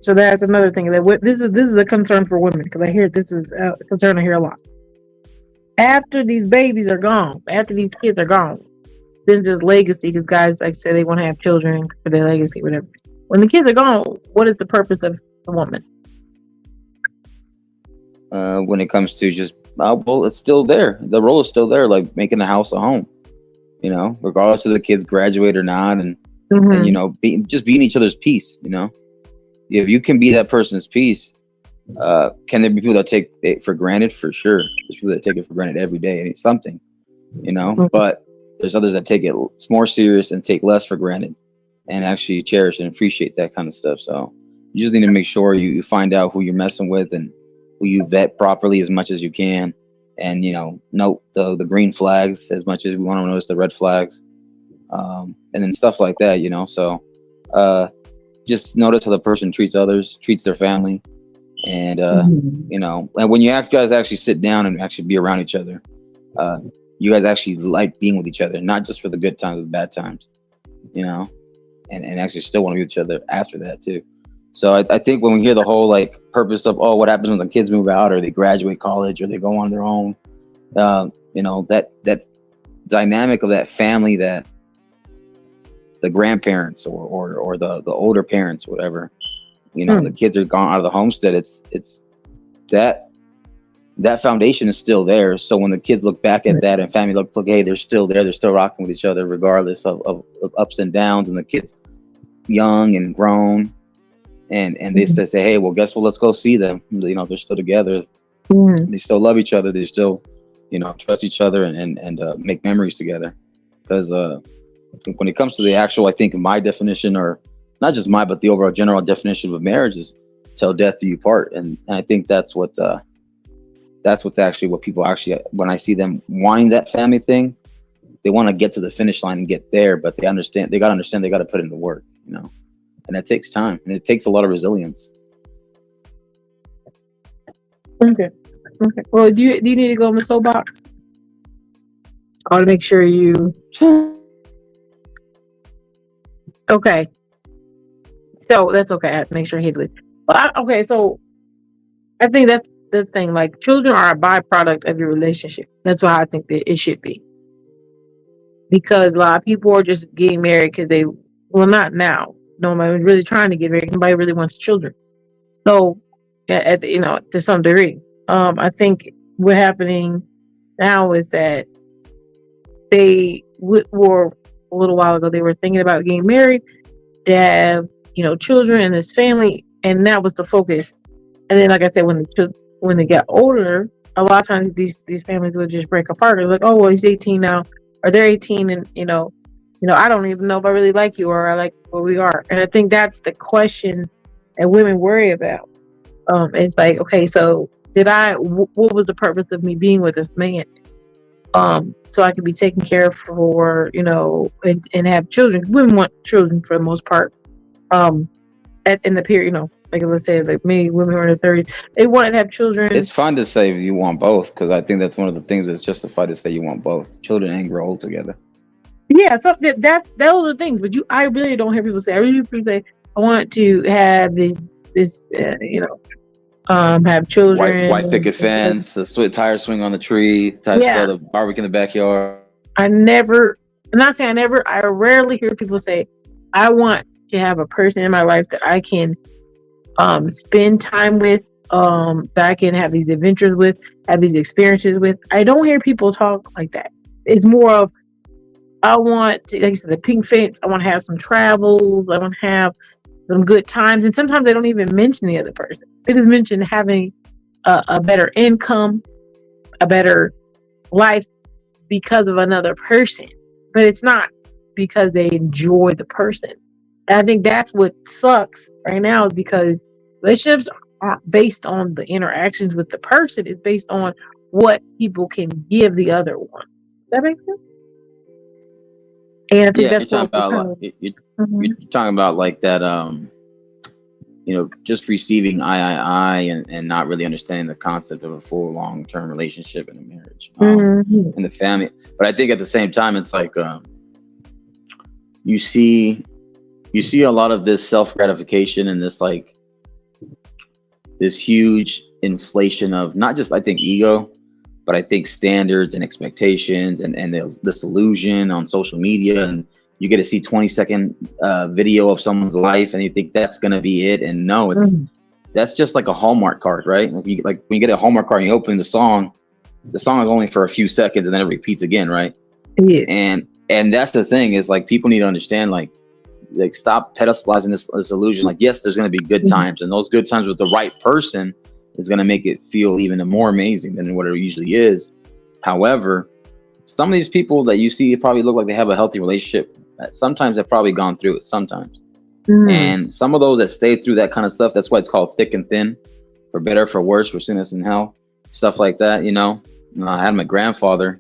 Speaker 1: so that's another thing that this is a concern for women, because I hear this is a concern I hear a lot. After these babies are gone, after these kids are gone, then there's legacy, because guys, like I said, they want to have children for their legacy, whatever. When the kids are gone, what is the purpose of the woman?
Speaker 3: When it comes to just, well, it's still there. The role is still there, like making the house a home. Regardless of the kids graduate or not, and just being each other's peace. If you can be that person's peace, can there be people that take it for granted? For sure, there's people that take it for granted every day, and it's something, But there's others that take it more serious and take less for granted, and actually cherish and appreciate that kind of stuff. So you just need to make sure you find out who you're messing with and who you vet properly as much as you can, and note the green flags as much as we want to notice the red flags, and then stuff like that. So just notice how the person treats others, treats their family, and and when you guys actually sit down and actually be around each other, you guys actually like being with each other, not just for the good times, the bad times, and actually still want to be with each other after that too. So I think when we hear the whole purpose of, what happens when the kids move out or they graduate college or they go on their own, that dynamic of that family, that the grandparents or the older parents, whatever, the kids are gone out of the homestead. It's that foundation is still there. So when the kids look back at that and family look, hey, they're still there. They're still rocking with each other regardless of ups and downs, and the kids young and grown. And they say, hey, well, guess what? Let's go see them. They're still together. They still love each other. They still, trust each other and make memories together. Because when it comes to the actual, I think my definition, or not just my, but the overall general definition of marriage is till death do you part. And I think that's what's actually what people actually, when I see them wanting that family thing, they want to get to the finish line and get there, but they got to understand they got to put in the work, and that takes time, and it takes a lot of resilience.
Speaker 1: Okay. Well, do you need to go in the soapbox? I want to make sure you. Okay. So that's okay. I have to make sure he leaves. Okay. So I think that's the thing. Like, children are a byproduct of your relationship. That's why I think that it should be. Because a lot of people are just getting married because not now. Nobody's really trying to get married. Nobody really wants children. So, to some degree, I think what's happening now is that they were a little while ago. They were thinking about getting married, to have children in this family, and that was the focus. And then, like I said, when they got older, a lot of times these families would just break apart. They're like, oh, well, he's 18 now, or they're 18, and I don't even know if I really like you, or I like where we are. And I think that's the question that women worry about. It's like, okay, so what was the purpose of me being with this man? So I could be taken care of for, and have children. Women want children for the most part. In the period, like let's say, like me, women who are in their 30s, they want to have children.
Speaker 3: It's fun to say you want both, because I think that's one of the things that's justified to say you want both, children and grow old together.
Speaker 1: Yeah, so those are the things. But I really don't hear people say. I really hear people say, I want to have have children.
Speaker 3: White picket fence, the tire swing on the tree, the barbecue in the backyard.
Speaker 1: I'm not saying I never. I rarely hear people say, I want to have a person in my life that I can spend time with, that I can have these adventures with, have these experiences with. I don't hear people talk like that. It's more of, I want to, like you said, the pink fence. I want to have some travels. I want to have some good times. And sometimes they don't even mention the other person. They just mention having a better income, a better life because of another person. But it's not because they enjoy the person. And I think that's what sucks right now, is because relationships aren't based on the interactions with the person. It's based on what people can give the other one. Does that make sense? And I think
Speaker 3: Yeah,
Speaker 1: that's what we're kind of.
Speaker 3: you're talking about like that. Just receiving I and not really understanding the concept of a full long-term relationship in a marriage, in the family. But I think at the same time, it's like you see a lot of this self-gratification and this huge inflation of not just, I think, ego, but I think standards and expectations and this illusion on social media, and you get to see 20-second video of someone's life and you think that's going to be it. And no, that's just like a Hallmark card, right? When you get a Hallmark card and you open the song is only for a few seconds and then it repeats again, right?
Speaker 1: Yes.
Speaker 3: And that's the thing, is like, people need to understand, like stop pedestalizing this illusion. Like, yes, there's going to be good times, and those good times with the right person is going to make it feel even more amazing than what it usually is. However, some of these people that you see probably look like they have a healthy relationship. Sometimes they've probably gone through it sometimes. And some of those that stay through that kind of stuff, that's why it's called thick and thin, for better, for worse, for sickness and health, stuff like that. I had my grandfather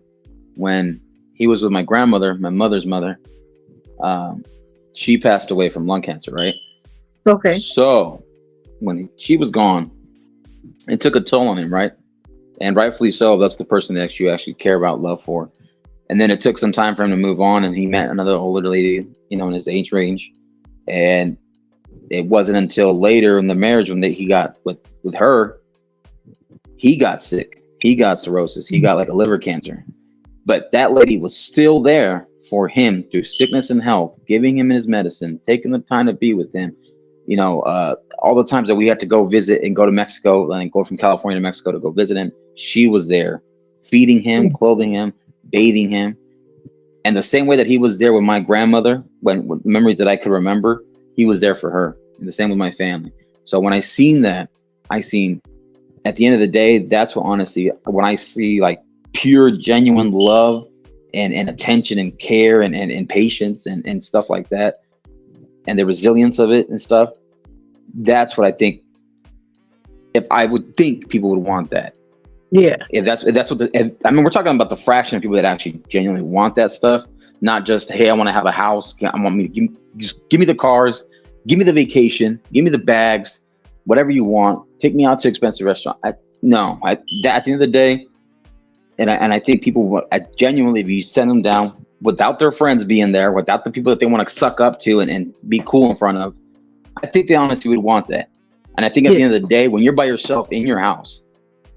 Speaker 3: when he was with my grandmother, my mother's mother. She passed away from lung cancer, right?
Speaker 1: Okay.
Speaker 3: So when she was gone, it took a toll on him, right? And rightfully so. That's the person that you actually care about, love for. And then it took some time for him to move on, and he met another older lady, in his age range. And it wasn't until later in the marriage when he got with her, he got sick. He got cirrhosis. He got like a liver cancer. But that lady was still there for him through sickness and health, giving him his medicine, taking the time to be with him. All the times that we had to go visit and go to Mexico, and go from California to Mexico to go visit him, she was there, feeding him, clothing him, bathing him. And the same way that he was there with my grandmother, with memories that I could remember, he was there for her. And the same with my family. So when I seen that, at the end of the day, that's what, honestly, when I see like pure, genuine love and attention and care and patience and stuff like that, and the resilience of it and stuff, that's what I think. If I would think people would want that.
Speaker 1: Yes.
Speaker 3: If that's what we're talking about the fraction of people that actually genuinely want that stuff, not just, hey, I want to have a house. Just give me the cars, give me the vacation, give me the bags, whatever you want. Take me out to expensive restaurant. At the end of the day, and I think people genuinely, if you send them down without their friends being there, without the people that they want to suck up to and be cool in front of, I think they honestly would want that. And I think at the end of the day, when you're by yourself in your house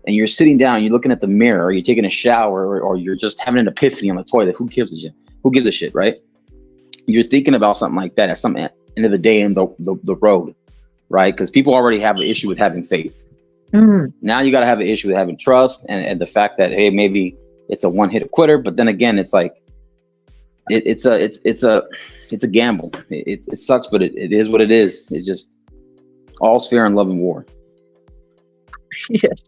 Speaker 3: and you're sitting down, you're looking at the mirror, or you're taking a shower, or you're just having an epiphany on the toilet, who gives a shit, right? You're thinking about something like that at some end of the day in the road, right? Because people already have an issue with having faith. Now you got to have an issue with having trust and the fact that, hey, maybe it's a one-hit quitter, but then again, it's like it's a gamble. It sucks, but it is what it is. It's just all's fair in love and war.
Speaker 1: Yes.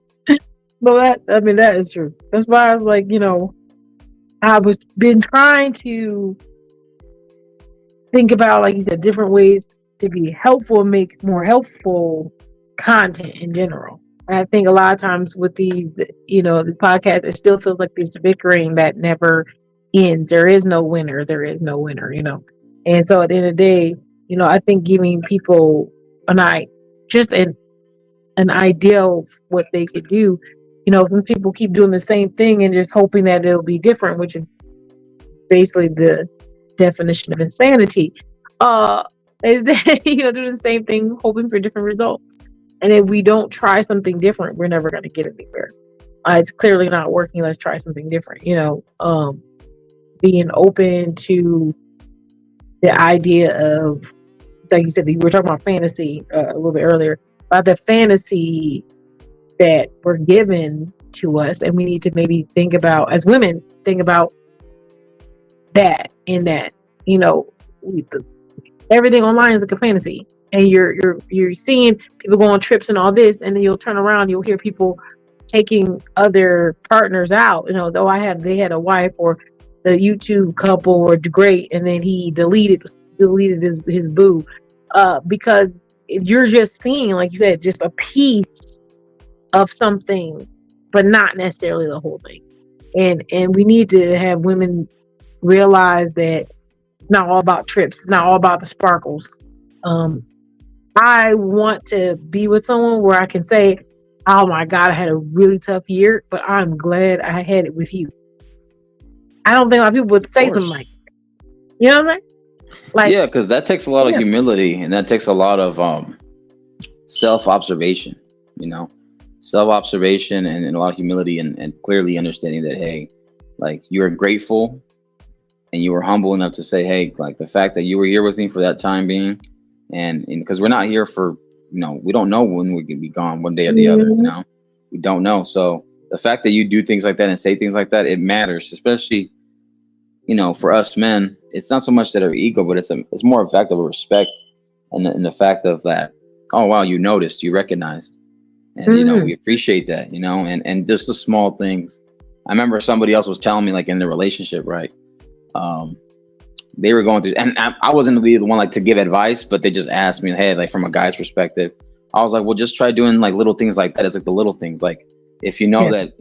Speaker 1: Well, that is true. That's why I was like, I was been trying to think about, like you said, different ways to be helpful and make more helpful content in general. And I think a lot of times with these, the podcast, it still feels like there's bickering that never ends. There is no winner. And so at the end of the day, I think giving people an idea of what they could do. When people keep doing the same thing and just hoping that it'll be different, which is basically the definition of insanity, is that doing the same thing, hoping for different results. And if we don't try something different, we're never going to get anywhere. It's clearly not working. Let's try something different. Being open to the idea of, like you said, we were talking about fantasy a little bit earlier, about the fantasy that were given to us, and we need to maybe think about, as women, that in that, everything online is like a fantasy, and you're seeing people go on trips and all this, and then you'll turn around, you'll hear people taking other partners out. They had a wife, or the YouTube couple were great, and then he deleted his boo, because you're just seeing, like you said, just a piece of something but not necessarily the whole thing. And we need to have women realize that it's not all about trips, it's not all about the sparkles. I want to be with someone where I can say, oh my God, I had a really tough year, but I'm glad I had it with you. I don't think a lot of people would say something like that. You know what I mean? Like,
Speaker 3: yeah, because that takes a lot of humility, and that takes a lot of self-observation, self-observation and a lot of humility, and clearly understanding that, hey, like, you're grateful and you were humble enough to say, hey, like, the fact that you were here with me for that time being, and because we're not here for, we don't know when we can be gone one day or the other, we don't know. So the fact that you do things like that and say things like that, it matters, especially, for us men. It's not so much that our ego, but it's more a fact of respect, and the fact of that, oh wow, you noticed, you recognized, and we appreciate that, and just the small things. I remember somebody else was telling me, like, in the relationship, right? They were going through, and I wasn't the one, like, to give advice, but they just asked me, hey, like, from a guy's perspective, I was like, well, just try doing, like, little things like that. It's like the little things, like, if you know that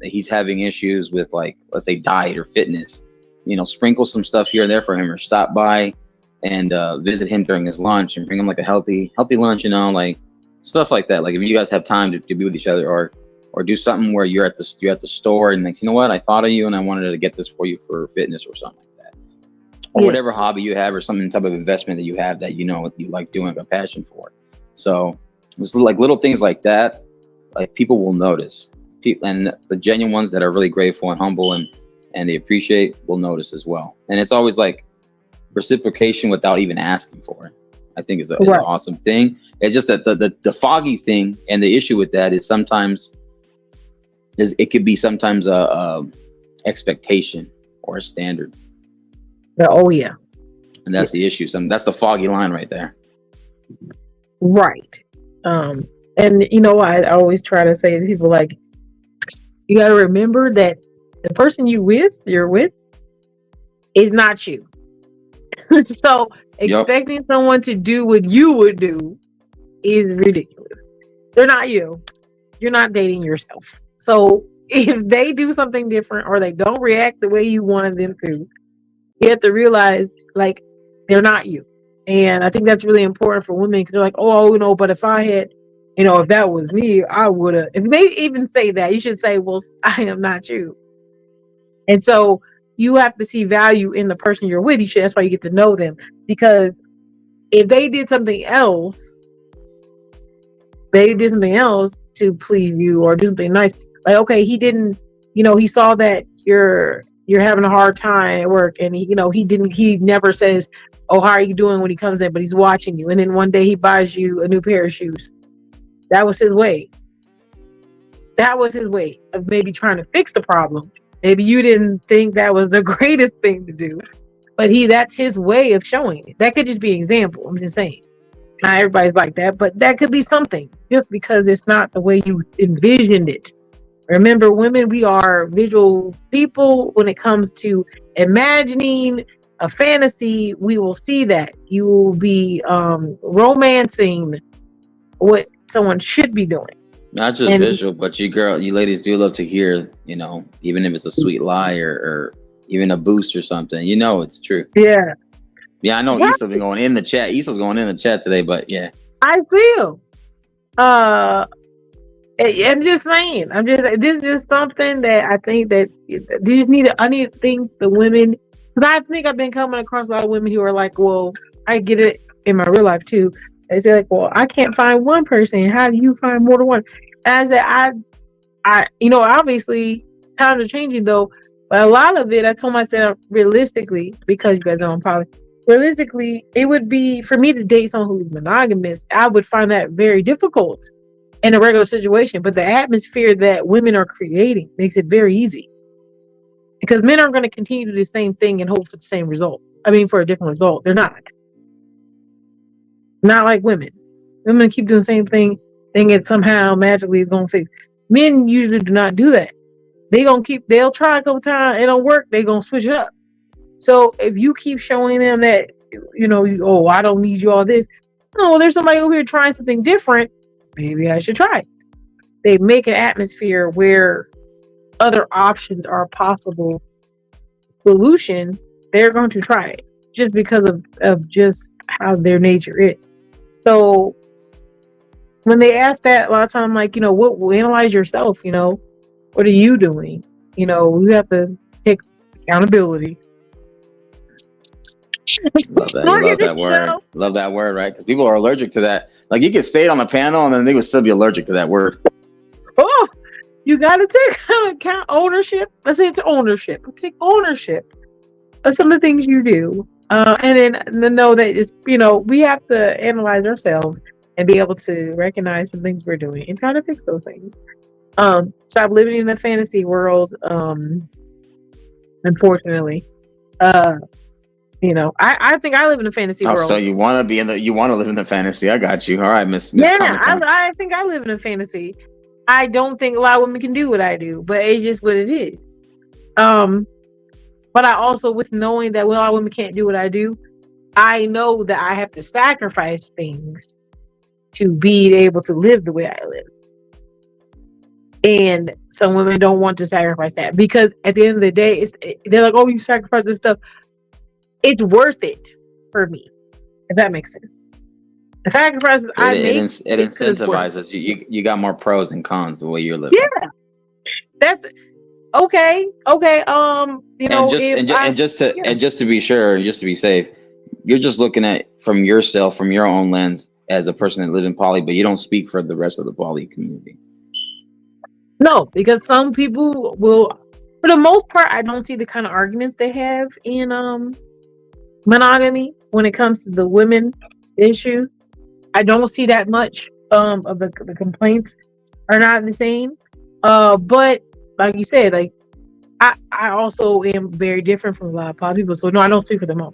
Speaker 3: he's having issues with, like, let's say diet or fitness, sprinkle some stuff here and there for him, or stop by and visit him during his lunch and bring him, like, a healthy lunch, like stuff like that. Like, if you guys have time to be with each other, or do something where you're at the store and, like, you know what, I thought of you and I wanted to get this for you for fitness or something like that, or whatever hobby you have, or some type of investment that you have that you like doing, a passion for. So it's like little things like that, like, people will notice. And the genuine ones that are really grateful and humble and they appreciate will notice as well. And it's always like reciprocation without even asking for it, I think is an awesome thing. It's just that the foggy thing, and the issue with that is sometimes it could be sometimes a expectation or a standard.
Speaker 1: Oh yeah.
Speaker 3: And that's the issue. That's the foggy line right there.
Speaker 1: Right. And I always try to say to people, like, you got to remember that the person you're with is not you. So expecting someone to do what you would do is ridiculous. They're not you. You're not dating yourself. So if they do something different, or they don't react the way you wanted them to, you have to realize, like, they're not you. And I think that's really important for women, because they're like, oh, but if I had, if that was me, I would have. If they even say that, you should say, well, I am not you. And so you have to see value in the person you're with. That's why you get to know them. Because if they did something else to please you, or do something nice, like, okay, he didn't, he saw that you're having a hard time at work, and he never says, oh, how are you doing, when he comes in, but he's watching you. And then one day he buys you a new pair of shoes. That was his way. That was his way of maybe trying to fix the problem. Maybe you didn't think that was the greatest thing to do, but that's his way of showing it. That could just be an example. I'm just saying. Not everybody's like that, but that could be something, just because it's not the way you envisioned it. Remember, women, we are visual people. When it comes to imagining a fantasy, we will see that. You will be romancing what someone should be doing.
Speaker 3: Not just visual, but you ladies do love to hear, even if it's a sweet lie or even a boost or something, it's true.
Speaker 1: Yeah.
Speaker 3: Yeah, I know Issa's been going in the chat. Issa's going in the chat today, but yeah.
Speaker 1: I feel. I'm just saying. This is just something that I think that I need to think the women, because I think I've been coming across a lot of women who are like, well, I get it in my real life too. They say, like, well, I can't find one person. How do you find more than one? And I said, obviously times are changing though, but a lot of it, I told myself, realistically, because you guys know I'm poly, realistically, it would be for me to date someone who's monogamous. I would find that very difficult in a regular situation, but the atmosphere that women are creating makes it very easy, because men aren't going to continue to do the same thing and hope for the same result. For a different result. They're not like women. Women keep doing the same thing, thinking somehow magically it's going to fix. Men usually do not do that. They'll try a couple times, it don't work, they're going to switch it up. So if you keep showing them that, I don't need you all this. No, there's somebody over here trying something different. Maybe I should try it. they make an atmosphere where other options are a possible solution, they're going to try it just because of just how their nature is. So when they ask that, a lot of times I'm like, analyze yourself, what are you doing? You have to take accountability.
Speaker 3: Love that.
Speaker 1: Look
Speaker 3: Love
Speaker 1: at
Speaker 3: that word.
Speaker 1: yourself.
Speaker 3: Love that word, right? Because people are allergic to that. Like you could say it on the panel, and then they would still be allergic to that word.
Speaker 1: Oh, you got to take ownership. Let's say it's ownership. Take ownership of some of the things you do, and then know that it's we have to analyze ourselves and be able to recognize some things we're doing and try to fix those things. Stop living in a fantasy world. Unfortunately, I think I live in a fantasy world.
Speaker 3: So you want to live in the fantasy? I got you. All right, Miss.
Speaker 1: Yeah, I think I live in a fantasy. I don't think a lot of women can do what I do, but it's just what it is. But I also, with knowing that a lot of women can't do what I do, I know that I have to sacrifice things to be able to live the way I live. And some women don't want to sacrifice that because at the end of the day, they're like, "Oh, you sacrifice this stuff." It's worth it for me, if that makes sense. The sacrifices I make,
Speaker 3: it incentivizes you. You got more pros and cons the way you're living.
Speaker 1: Yeah, that's okay.
Speaker 3: Just to be sure, just to be safe, you're just looking at from yourself, from your own lens as a person that lives in poly, but you don't speak for the rest of the poly community.
Speaker 1: No, because some people will, for the most part, I don't see the kind of arguments they have in monogamy when it comes to the women issue. I don't see that much of the complaints are not the same. But like you said, like I also am very different from a lot of poly people. So no, I don't speak for them all.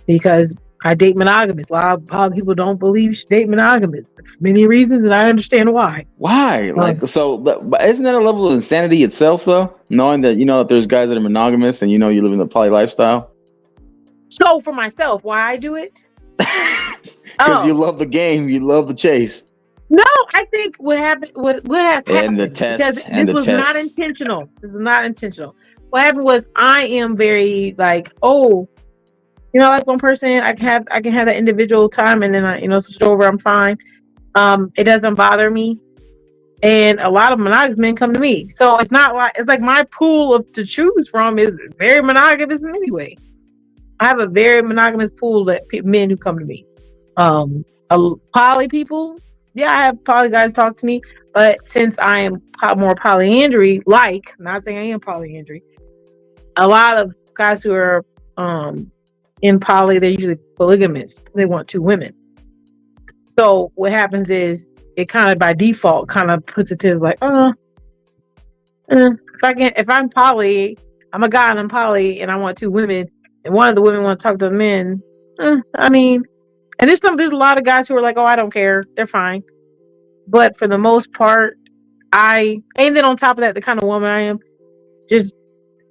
Speaker 1: Because I date monogamous. A lot of poly people don't believe date monogamous. For many reasons, and I understand why.
Speaker 3: Why? But isn't that a level of insanity itself, though? Knowing that that there's guys that are monogamous and you live in the poly lifestyle.
Speaker 1: So for myself, why I do it?
Speaker 3: Because you love the game, you love the chase.
Speaker 1: No, I think what happened, what has happened,
Speaker 3: and the test,
Speaker 1: because
Speaker 3: and
Speaker 1: this
Speaker 3: the
Speaker 1: was
Speaker 3: test.
Speaker 1: not intentional. This is not intentional. What happened was I am very like, like one person, I can have that individual time, and then I, switch over. I'm fine. It doesn't bother me, and a lot of monogamous men come to me. So it's not like it's like my pool to choose from is very monogamous in any way. I have a very monogamous pool that men who come to me. Poly people, yeah, I have poly guys talk to me, but since I am more polyandry, not saying I am polyandry, a lot of guys who are in poly, they're usually polygamous. They want two women. So what happens is it kind of by default kind of puts it to like, if I'm poly, I'm a guy and I'm poly and I want two women, and one of the women want to talk to the men. And there's a lot of guys who are like, oh, I don't care, they're fine. But for the most part, and then on top of that, the kind of woman I am,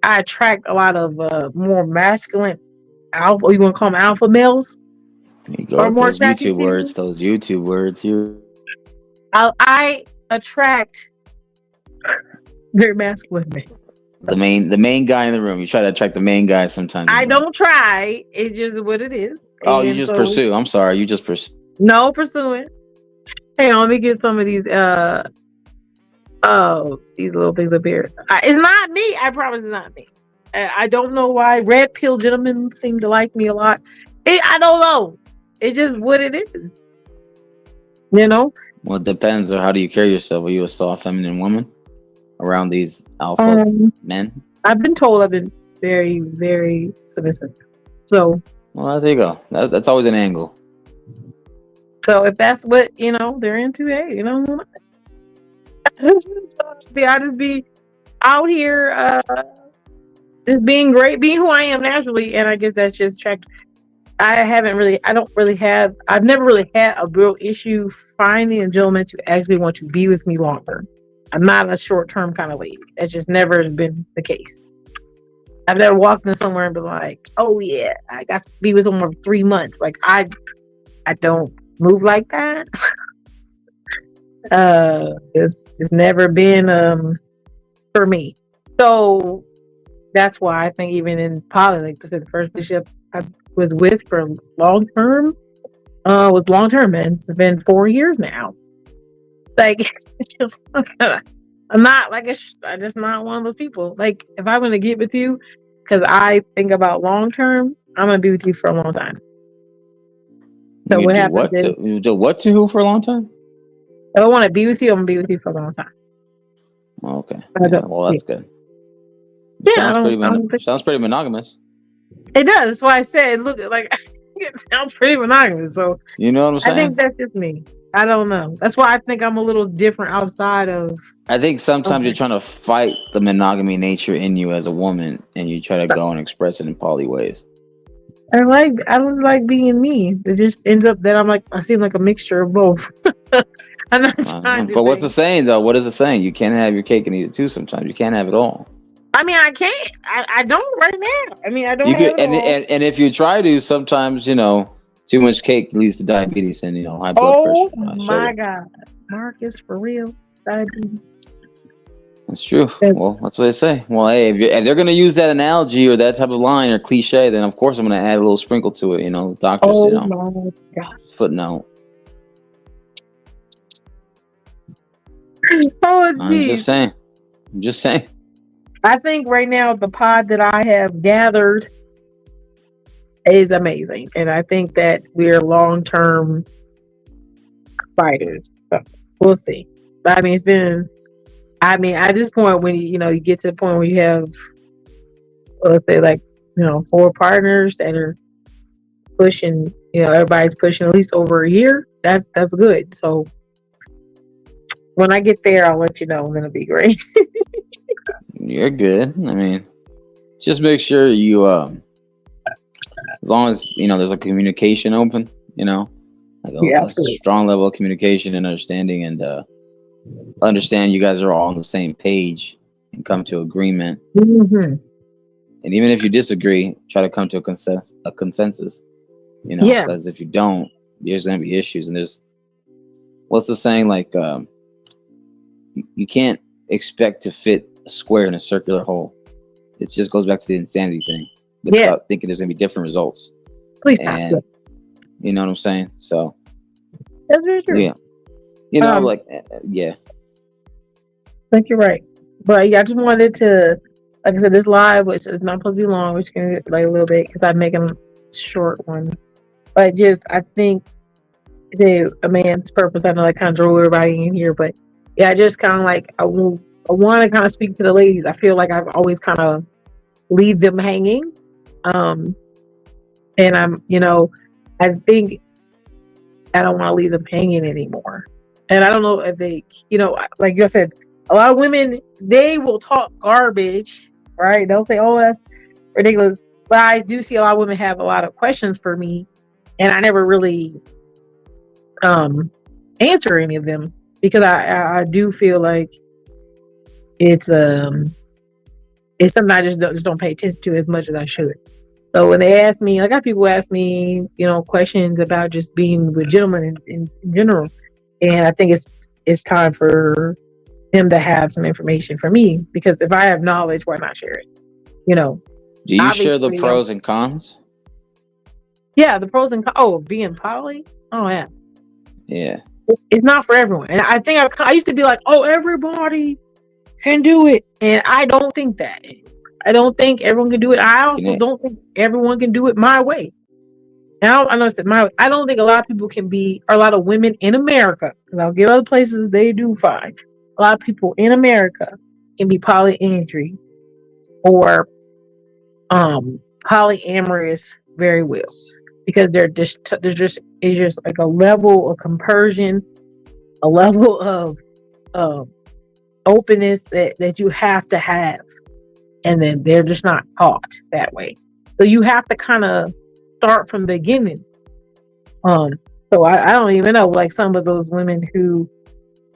Speaker 1: I attract a lot of more masculine alpha. You want to call them alpha males?
Speaker 3: You go with those YouTube words.
Speaker 1: I attract very masculine men.
Speaker 3: The main guy in the room. You try to attract the main guy sometimes.
Speaker 1: I don't try. It's just what it is.
Speaker 3: Oh, you just pursue. I'm sorry. You just pursue.
Speaker 1: No pursuing. Hang on, let me get some of these. These little things up here. It's not me. I promise it's not me. I don't know why red pill gentlemen seem to like me a lot. I don't know. It's just what it is. Well,
Speaker 3: it depends on how do you carry yourself. Are you a soft, feminine woman around these alpha men?
Speaker 1: I've been told I've been very, very submissive. So,
Speaker 3: well, there you go. That's always an angle.
Speaker 1: So if that's what they're into, hey, I just be out here, just being great, being who I am naturally, and I guess that's just checked. I've never really had a real issue finding a gentleman to actually want to be with me longer. I'm not a short-term kind of lady. That's just never been the case. I've never walked in somewhere and been like, oh yeah, I got to be with someone for 3 months. Like I don't move like that. It's never been for me. So that's why I think even in poly, like I said, the first relationship I was with for long term, was long term, man. It's been 4 years now. Like, I'm not like I'm just not one of those people. Like, if I'm gonna get with you, because I think about long term, I'm gonna be with you for a long time. So
Speaker 3: You
Speaker 1: what
Speaker 3: do
Speaker 1: happens
Speaker 3: what to
Speaker 1: is,
Speaker 3: you do what to who for a long time?
Speaker 1: if I want to be with you, I'm gonna be with you for a long time.
Speaker 3: Oh, okay.
Speaker 1: I
Speaker 3: Yeah,
Speaker 1: don't,
Speaker 3: well,
Speaker 1: yeah,
Speaker 3: that's good.
Speaker 1: yeah. I don't think
Speaker 3: Sounds pretty monogamous.
Speaker 1: it does. That's why I said, look, like it sounds pretty monogamous. So
Speaker 3: You know what I'm
Speaker 1: I think
Speaker 3: saying?
Speaker 1: that's just me. I don't know. That's why I think I'm a little different outside of.
Speaker 3: I think sometimes you're
Speaker 1: Okay.
Speaker 3: trying to fight the monogamy nature in you as a woman, and you try to go and express it in poly ways.
Speaker 1: I was like being me. It just ends up that I seem like a mixture of both. I'm not trying to
Speaker 3: But what's the
Speaker 1: say.
Speaker 3: saying though? What is the saying? You can't have your cake and eat it too. Sometimes you can't have it all.
Speaker 1: I mean, I can't. I don't right now. I mean, I don't
Speaker 3: You
Speaker 1: have
Speaker 3: could,
Speaker 1: it all.
Speaker 3: and if you try to, sometimes too much cake leads to diabetes and high blood pressure,
Speaker 1: Oh my
Speaker 3: sugar.
Speaker 1: God, Marcus, for real, diabetes.
Speaker 3: That's true.
Speaker 1: That-
Speaker 3: Well, that's what they say. Well, hey, if they're gonna use that analogy or that type of line or cliche, then of course I'm gonna add a little sprinkle to it. Doctors,
Speaker 1: Oh my God.
Speaker 3: footnote.
Speaker 1: Oh
Speaker 3: I'm just
Speaker 1: geez.
Speaker 3: saying. I'm just saying.
Speaker 1: I think right now the pod that I have gathered is amazing, and I think that we're long-term fighters. So we'll see. But I mean, it's been. I mean, at this point, when you get to the point where you have, let's say, like 4 partners that are pushing, everybody's pushing at least over a year. That's good. So when I get there, I'll let you know, and it'll be great.
Speaker 3: You're good. I mean, just make sure you as long as there's a communication open, like
Speaker 1: Yeah,
Speaker 3: a
Speaker 1: absolutely.
Speaker 3: strong level of communication and understanding, and understand you guys are all on the same page and come to agreement.
Speaker 1: Mm-hmm.
Speaker 3: And even if you disagree, try to come to a consensus.
Speaker 1: Yeah.
Speaker 3: Because if you don't, there's gonna be issues. And there's what's the saying, like you can't expect to fit a square in a circular hole. It just goes back to the insanity thing. Without thinking there's gonna be different results.
Speaker 1: Please stop.
Speaker 3: And you know what I'm saying? So
Speaker 1: That's very true.
Speaker 3: yeah. Yeah.
Speaker 1: I think you're right. But yeah, I just wanted to, like I said, this live, which is not supposed to be long, which can get like a little bit because I'm making short ones. But just, I think a man's purpose. I know I kind of drew everybody in here, but yeah, I just kind of like I want to kind of speak to the ladies. I feel like I've always kind of leave them hanging, and I think I don't want to leave them hanging anymore. And I don't know if they, like you said, a lot of women, they will talk garbage, right? They'll say, "Oh, that's ridiculous." But I do see a lot of women have a lot of questions for me, and I never really answer any of them because I do feel like it's something I just don't pay attention to as much as I should. So when they ask me, I got people ask me, questions about just being with gentlemen in general, and I think it's time for them to have some information for me, because if I have knowledge, why not share it?
Speaker 3: Do you share the
Speaker 1: Obviously,
Speaker 3: pros and cons?
Speaker 1: Yeah, the pros and cons. Oh, of being poly. Oh yeah,
Speaker 3: Yeah.
Speaker 1: it's not for everyone, and I think I used to be like, oh, everybody can do it, and I don't think that. I don't think everyone can do it. I also don't think everyone can do it my way. Now I know I said my way. I don't think a lot of people can be, or a lot of women in America, because I'll give other places they do fine. A lot of people in America can be polyandry or polyamorous very well, because there's just like a level of compersion, a level of openness that you have to have, and then they're just not taught that way. So you have to kind of start from the beginning. So I don't even know, like some of those women who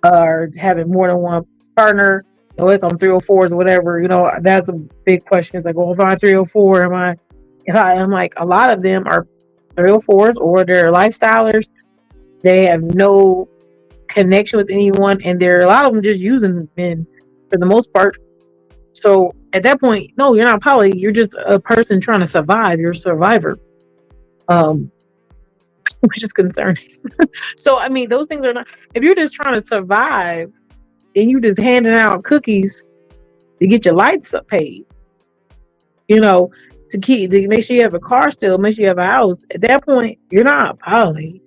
Speaker 1: are having more than one partner, like on 304s or whatever, that's a big question. It's like, well, if I'm 304, I'm like, a lot of them are 304s or they're lifestylers. They have no connection with anyone, and a lot of them just using men for the most part. So at that point, no, you're not poly. You're just a person trying to survive. You're a survivor. Which is concerning. So I mean, those things are not. If you're just trying to survive and you just handing out cookies to get your lights up paid, you know, to make sure you have a car still, make sure you have a house. At that point, you're not poly.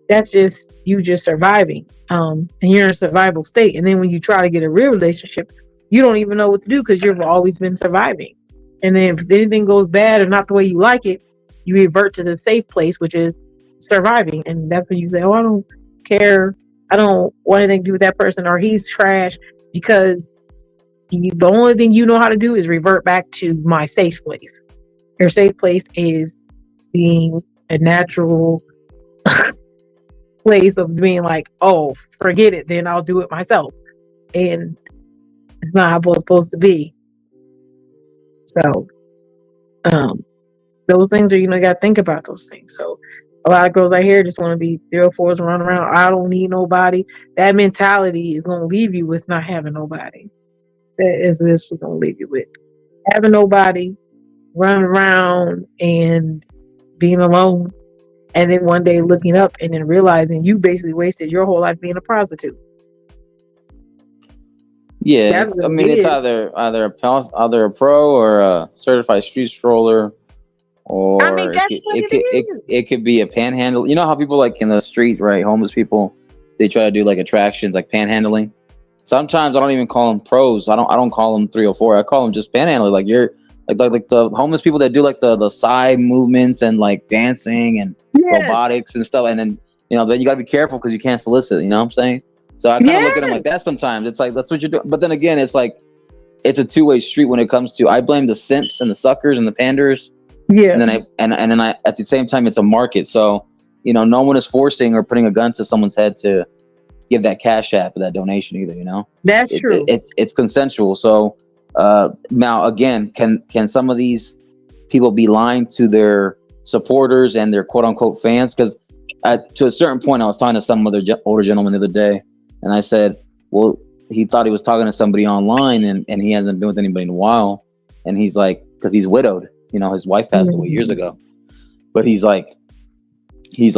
Speaker 1: That's just you just surviving. And you're in a survival state. And then when you try to get a real relationship, you don't even know what to do because you've always been surviving. And then if anything goes bad or not the way you like it, you revert to the safe place, which is surviving. And that's when you say, oh, I don't care. I don't want anything to do with that person, or he's trash, because the only thing you know how to do is revert back to my safe place. Your safe place is being a natural place of being like, oh, forget it, then I'll do it myself. And it's not how it's supposed to be. So, those things are, you got to think about those things. So, a lot of girls out here just want to be 304s and run around. I don't need nobody. That mentality is going to leave you with not having nobody. That is this is going to leave you with having nobody, running around and being alone. And then one day looking up and then realizing you basically wasted your whole life being a prostitute.
Speaker 3: Yeah, I mean, it's either a pro or a certified street stroller, or
Speaker 1: I mean, that's
Speaker 3: it could be a panhandle. You know how people like in the street, right? Homeless people, they try to do like attractions, like panhandling. Sometimes I don't even call them pros. I don't call them 304. I call them just panhandling. Like you're like the homeless people that do like the side movements and like dancing and robotics and stuff. And then then you gotta be careful because you can't solicit. You know what I'm saying? So I kind of look at them like that sometimes. It's like, that's what you're doing. But then again, it's like, it's a two-way street when it comes to, I blame the simps and the suckers and the panders. Yeah. And then I, at the same time, it's a market. So, no one is forcing or putting a gun to someone's head to give that cash app or that donation either,
Speaker 1: That's true.
Speaker 3: It's consensual. So, now again, can some of these people be lying to their supporters and their quote unquote fans? Because to a certain point, I was talking to some other older gentleman the other day. And I said, well, he thought he was talking to somebody online and he hasn't been with anybody in a while. And he's like, because he's widowed, his wife passed away years ago. But he's like, I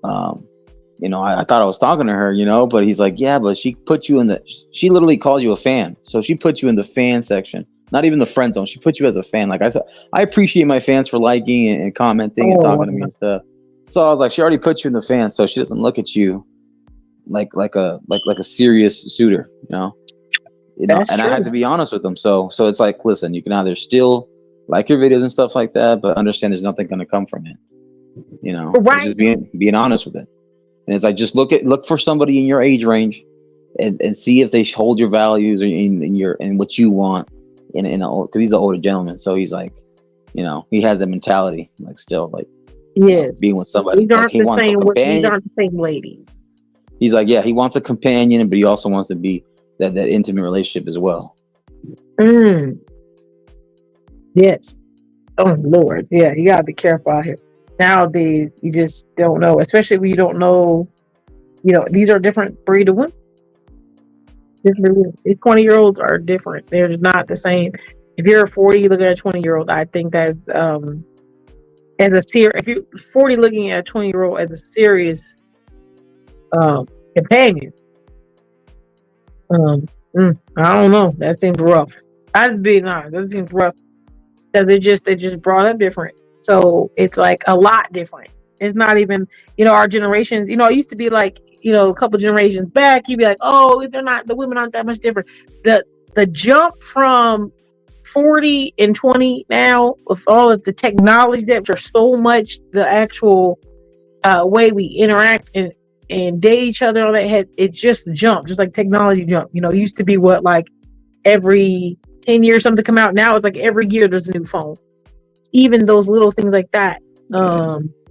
Speaker 3: thought I was talking to her, but he's like, yeah, but she literally calls you a fan. So she put you in the fan section, not even the friend zone. She put you as a fan. Like I said, I appreciate my fans for liking and commenting and talking to me and stuff. So I was like, she already put you in the fan. So she doesn't look at you like a serious suitor, and true. I had to be honest with them. So it's like, listen, you can either still like your videos and stuff like that, but understand there's nothing going to come from it. Right. Just being honest with it. And it's like, just look for somebody in your age range and see if they hold your values or in what you want because he's an older gentleman. So he's like, he has that mentality, like still like, being with somebody. These aren't
Speaker 1: the same ladies.
Speaker 3: He's like, yeah, he wants a companion, but he also wants to be that intimate relationship as well.
Speaker 1: Yes. Oh, Lord. Yeah, you got to be careful out here. Nowadays, you just don't know, especially when you don't know, these are different breed of women. These 20-year-olds are different. They're not the same. If you're a 40 looking at a 20-year-old, I think that's, if you're 40 looking at a 20-year-old as a serious companion, I don't know. That seems rough. I'm being honest. That seems rough because they just brought up different. So it's like a lot different. It's not even our generations. It used to be like a couple generations back. You'd be like, oh, the women aren't that much different. The jump from 40 and 20 now with all of the technology that are so much the actual way we interact and date each other on that head, it just jumped, just like technology jumped. It used to be like every 10 years something come out. Now it's like every year there's a new phone. Even those little things like that,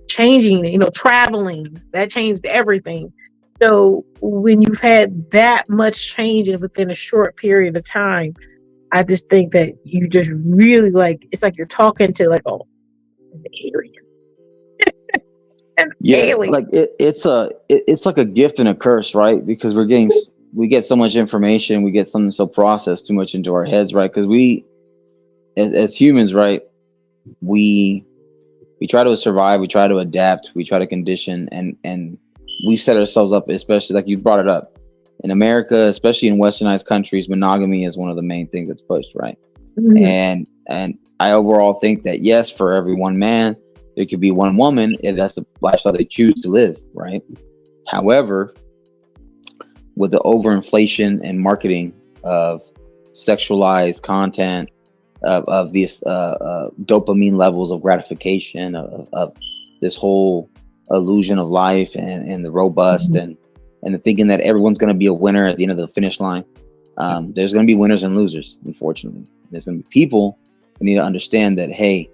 Speaker 1: changing, traveling, that changed everything. So when you've had that much change within a short period of time, I just think that you just really it's like you're talking to like an alien.
Speaker 3: Yeah,
Speaker 1: Alien.
Speaker 3: like it's like a gift and a curse, right? Because we get so much information, we get something so processed too much into our heads, right? Because we as humans, right, we we try to survive, we try to adapt, we try to condition, and we set ourselves up, especially like you brought it up in America, especially in westernized countries. Monogamy is one of the main things that's pushed, right?
Speaker 1: Mhm.
Speaker 3: And I overall think that yes, for every one man, there could be one woman if that's the lifestyle they choose to live, right? However, with the overinflation and marketing of sexualized content, of these dopamine levels of gratification, of this whole illusion of life, and the robust,
Speaker 1: Mhm.
Speaker 3: and the thinking that everyone's going to be a winner at the end of the finish line. There's going to be winners and losers, unfortunately. There's going to be people who need to understand that, hey,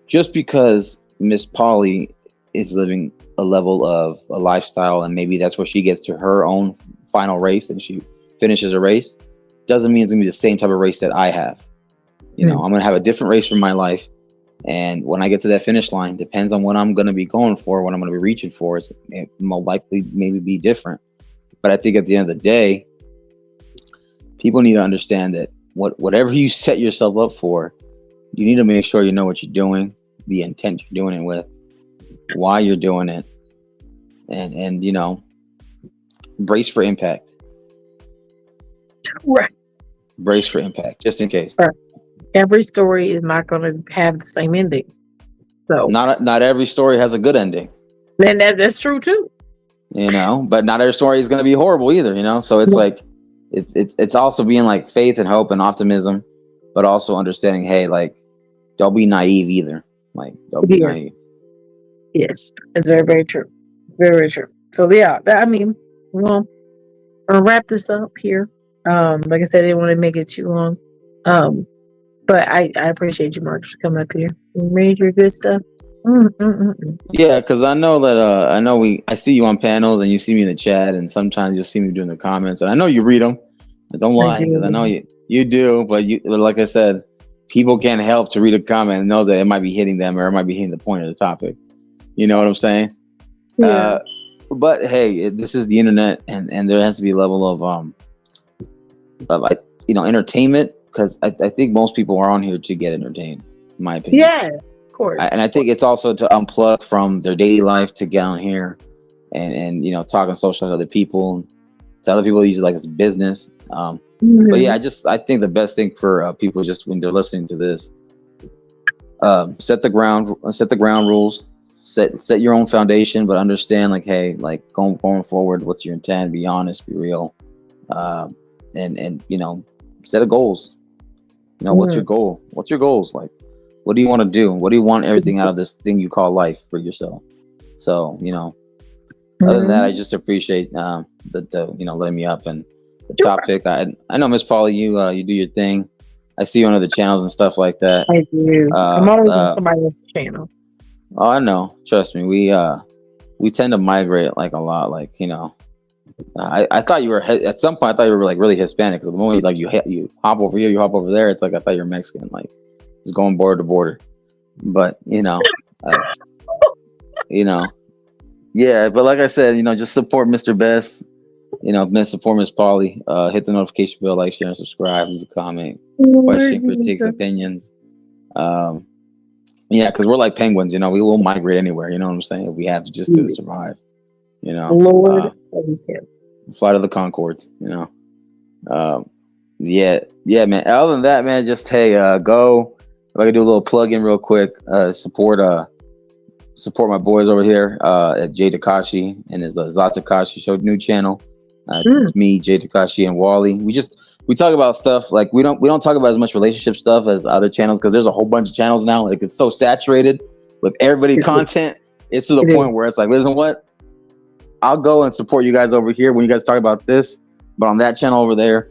Speaker 3: just because Miss Polly is living a level of a lifestyle, and maybe that's where she gets to her own final race and she finishes a race, doesn't mean it's gonna be the same type of race that I have. You know, I'm gonna have a different race for my life, and when I get to that finish line, depends on what I'm gonna be going for, what I'm gonna be reaching for. It will likely maybe be different. But I think at the end of the day, people need to understand that whatever you set yourself up for, you need to make sure you know what you're doing, the intent you're doing it with, why you're doing it, and you know, brace for impact.
Speaker 1: Right.
Speaker 3: Brace for impact, just in case.
Speaker 1: Every story is not going to have the same ending. So
Speaker 3: Not every story has a good ending,
Speaker 1: then that's true too.
Speaker 3: you know, but not every story is going to be horrible either, you know. So it's
Speaker 1: Yeah.
Speaker 3: like it's also being like faith and hope and optimism, but also understanding, hey, like, don't be naive either. Like, don't be
Speaker 1: Yes.
Speaker 3: naive.
Speaker 1: Yes, it's very, very true. Very, very true. So yeah, I mean, well, I'll wrap this up here. Like I said, I didn't want to make it too long. But I appreciate you, Mark, for coming up here. You made your good stuff.
Speaker 3: Yeah, because I know that I see you on panels and you see me in the chat, and sometimes you'll see me doing the comments, and I know you read them. Don't lie, because I know you do. But like I said, people can't help to read a comment and know that it might be hitting them or it might be hitting the point of the topic. You know what I'm saying?
Speaker 1: Yeah.
Speaker 3: But hey, this is the internet, and there has to be a level of entertainment, because I think most people are on here to get entertained, in my opinion.
Speaker 1: Yeah, of course.
Speaker 3: And I think it's also to unplug from their daily life to get on here and you know, talk on social with other people. To other people, usually like it's business. But yeah, I think the best thing for people, just when they're listening to this, set the ground rules, set your own foundation, but understand, like, hey, like, going forward, what's your intent? Be honest, be real, and you know, set a goals. You know, what's your goal? What's your goals? Like, what do you want to do? What do you want everything out of this thing you call life for yourself? So, you know, other than that, I just appreciate the you know, letting me up and the topic. I know, Miss Polly, you do your thing. I see you on other channels and stuff like that.
Speaker 1: I do. I'm always on somebody else's channel.
Speaker 3: Oh, I know. Trust me. We tend to migrate like a lot. Like, you know, I thought you were at some point. I thought you were like really Hispanic, because the moment like you hop over here, you hop over there. It's like I thought you were Mexican, like just going border to border. But you know, you know, yeah. But like I said, you know, just support Mr. Best. You know, support Miss Polly. Hit the notification bell, like, share, and subscribe. Leave a comment, question, critiques, opinions. Yeah, because we're like penguins. You know, we will migrate anywhere. You know what I'm saying? If we have to, just to survive. You know,
Speaker 1: Lord,
Speaker 3: flight of the Conchords. You know, yeah, man. Other than that, man, just hey, go. If I could do a little plug in real quick, support my boys over here at Jay Takashi and his Zatakashi Show new channel. It's me, Jay Takashi, and Wally. We talk about stuff like we don't talk about as much relationship stuff as other channels, because there's a whole bunch of channels now. Like, it's so saturated with everybody content. It's to the point where it's like, listen, what? I'll go and support you guys over here when you guys talk about this, but on that channel over there,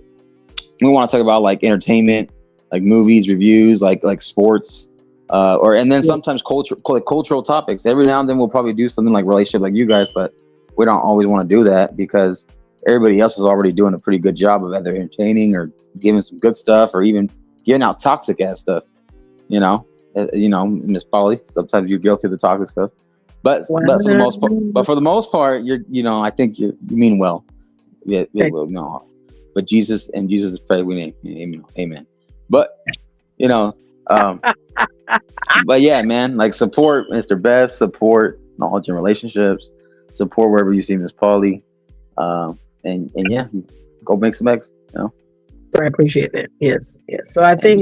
Speaker 3: we want to talk about like entertainment, like movies, reviews, like sports, and then sometimes cultural topics. Every now and then we'll probably do something like relationship, like you guys, but we don't always want to do that, because everybody else is already doing a pretty good job of either entertaining or giving some good stuff, or even giving out toxic ass stuff. You know, Miss Polly, sometimes you're guilty of the toxic stuff. But for the most part, I think you mean well. Yeah, well, no. But Jesus pray we name, amen. But but yeah, man, like support Mr. Best, support knowledge and relationships, support wherever you see Miss Pauly, and yeah, go make some X.
Speaker 1: I appreciate it. Yes. So I think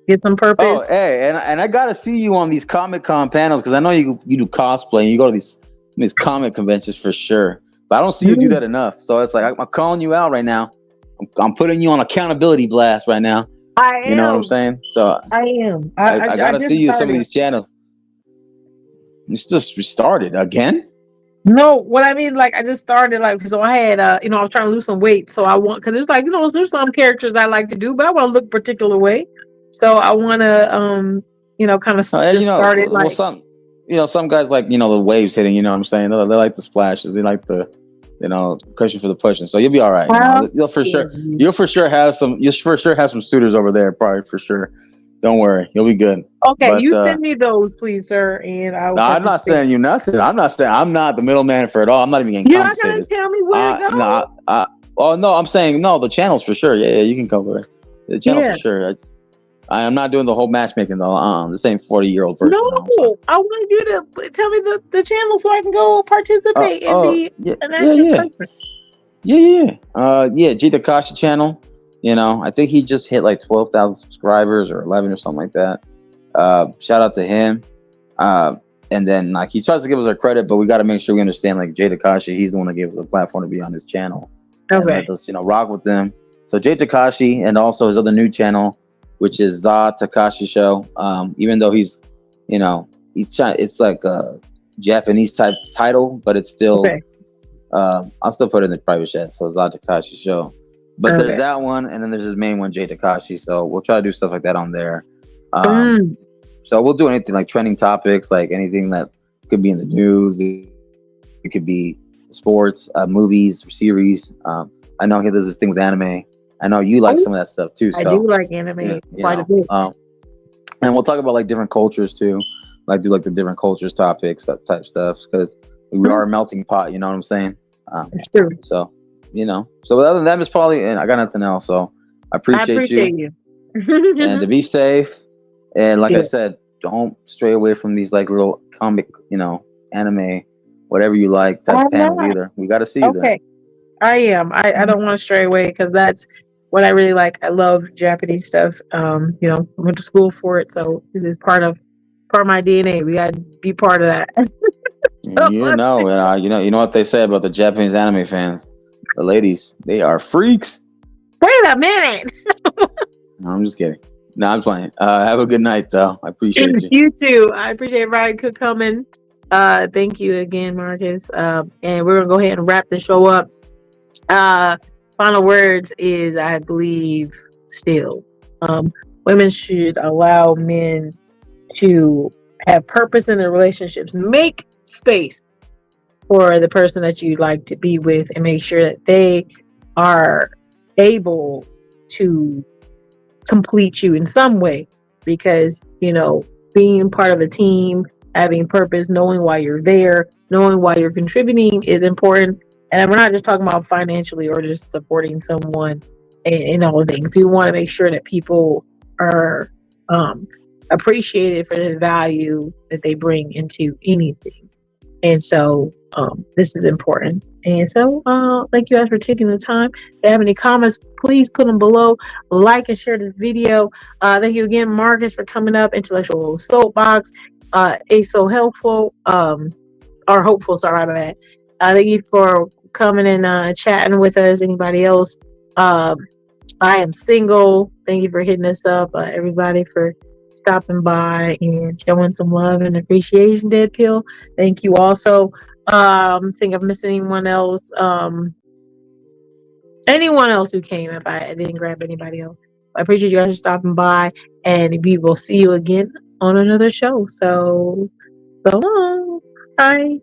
Speaker 1: get some purpose.
Speaker 3: Oh, hey, and I gotta see you on these Comic-Con panels because I know you do cosplay and you go to these comic conventions for sure. But I don't see you do that enough. So it's like I'm calling you out right now. I'm putting you on accountability blast right now.
Speaker 1: I am.
Speaker 3: You know what I'm saying? So
Speaker 1: I am.
Speaker 3: I gotta see you on some of these channels. You just restarted again?
Speaker 1: No, what I mean, like I just started, like, so I had, I was trying to lose some weight, so I want, because there's like, there's some characters I like to do, but I want to look a particular way, so I want to, kind of just start it like.
Speaker 3: Well, some guys like, the waves hitting. You know what I'm saying? They like the splashes. They like the, cushion for the pushing. So you'll be all right. You'll for sure have some suitors over there, probably for sure. Don't worry, you'll be good.
Speaker 1: Okay, but, you send me those, please, sir, and I will.
Speaker 3: No, I'm not sending you nothing. I'm not the middleman for it all. I'm not even getting compensated.
Speaker 1: You're not gonna tell me where to go.
Speaker 3: No, I'm saying no. The channels for sure. Yeah, you can cover it. The channel for sure. I'm not doing the whole matchmaking though. This ain't 40-year-old version.
Speaker 1: No, I want you to tell me the channel so I can go participate and be an active person.
Speaker 3: Yeah. G Takashi channel. I think he just hit like 12,000 subscribers or 11 or something like that. Shout out to him. And then like he tries to give us our credit, but we got to make sure we understand like Jay Takashi, he's the one that gave us a platform to be on his channel.
Speaker 1: Okay.
Speaker 3: And let us, rock with them. So Jay Takashi and also his other new channel, which is The Takashi Show. Even though he's trying, it's like a Japanese type title, but it's still, I'll still put it in the private chat. So it's The Takashi Show. But there's that one, and then there's his main one, Jay Takashi. So we'll try to do stuff like that on there. So we'll do anything like trending topics, like anything that could be in the news. It could be sports, movies, series. I know he does this thing with anime. I know you like some of that stuff too. So,
Speaker 1: I do like anime quite a bit.
Speaker 3: And we'll talk about like different cultures too. Like do like the different cultures topics, that type stuff, because we are a melting pot. You know what I'm saying?
Speaker 1: It's true.
Speaker 3: So. So other than that, Miss Pauly, and I got nothing else. So I appreciate you. And to be safe. And like I said, don't stray away from these like little comic, anime, whatever you like type panels either. We got to see you there.
Speaker 1: I am. I don't want to stray away because that's what I really like. I love Japanese stuff. I went to school for it, so this is part of my DNA. We got to be part of that.
Speaker 3: You know what they say about the Japanese anime fans. The ladies, they are freaks.
Speaker 1: Wait a minute.
Speaker 3: No, I'm just kidding. No, I'm playing. Have a good night, though. I appreciate you.
Speaker 1: You too. I appreciate Ryan Cook coming. Thank you again, Marcus. And we're gonna go ahead and wrap the show up. Final words is, I believe, still, women should allow men to have purpose in their relationships. Make space for the person that you'd like to be with, and make sure that they are able to complete you in some way, because being part of a team, having purpose, knowing why you're there, knowing why you're contributing is important. And we're not just talking about financially or just supporting someone in all the things. We want to make sure that people are appreciated for the value that they bring into anything. And so this is important. And so thank you guys for taking the time. If you have any comments, please put them below. Like and share this video. Thank you again, Marcus, for coming up. Intellectual Soapbox. Is so helpful. Or hopeful, sorry about that. Thank you for coming and chatting with us. Anybody else? I am single. Thank you for hitting us up. Everybody for stopping by and showing some love and appreciation. Dead Pill, thank you also. Think I'm missing anyone else. Anyone else who came, if I didn't grab anybody else. I appreciate you guys for stopping by, and we will see you again on another show. So long. Bye.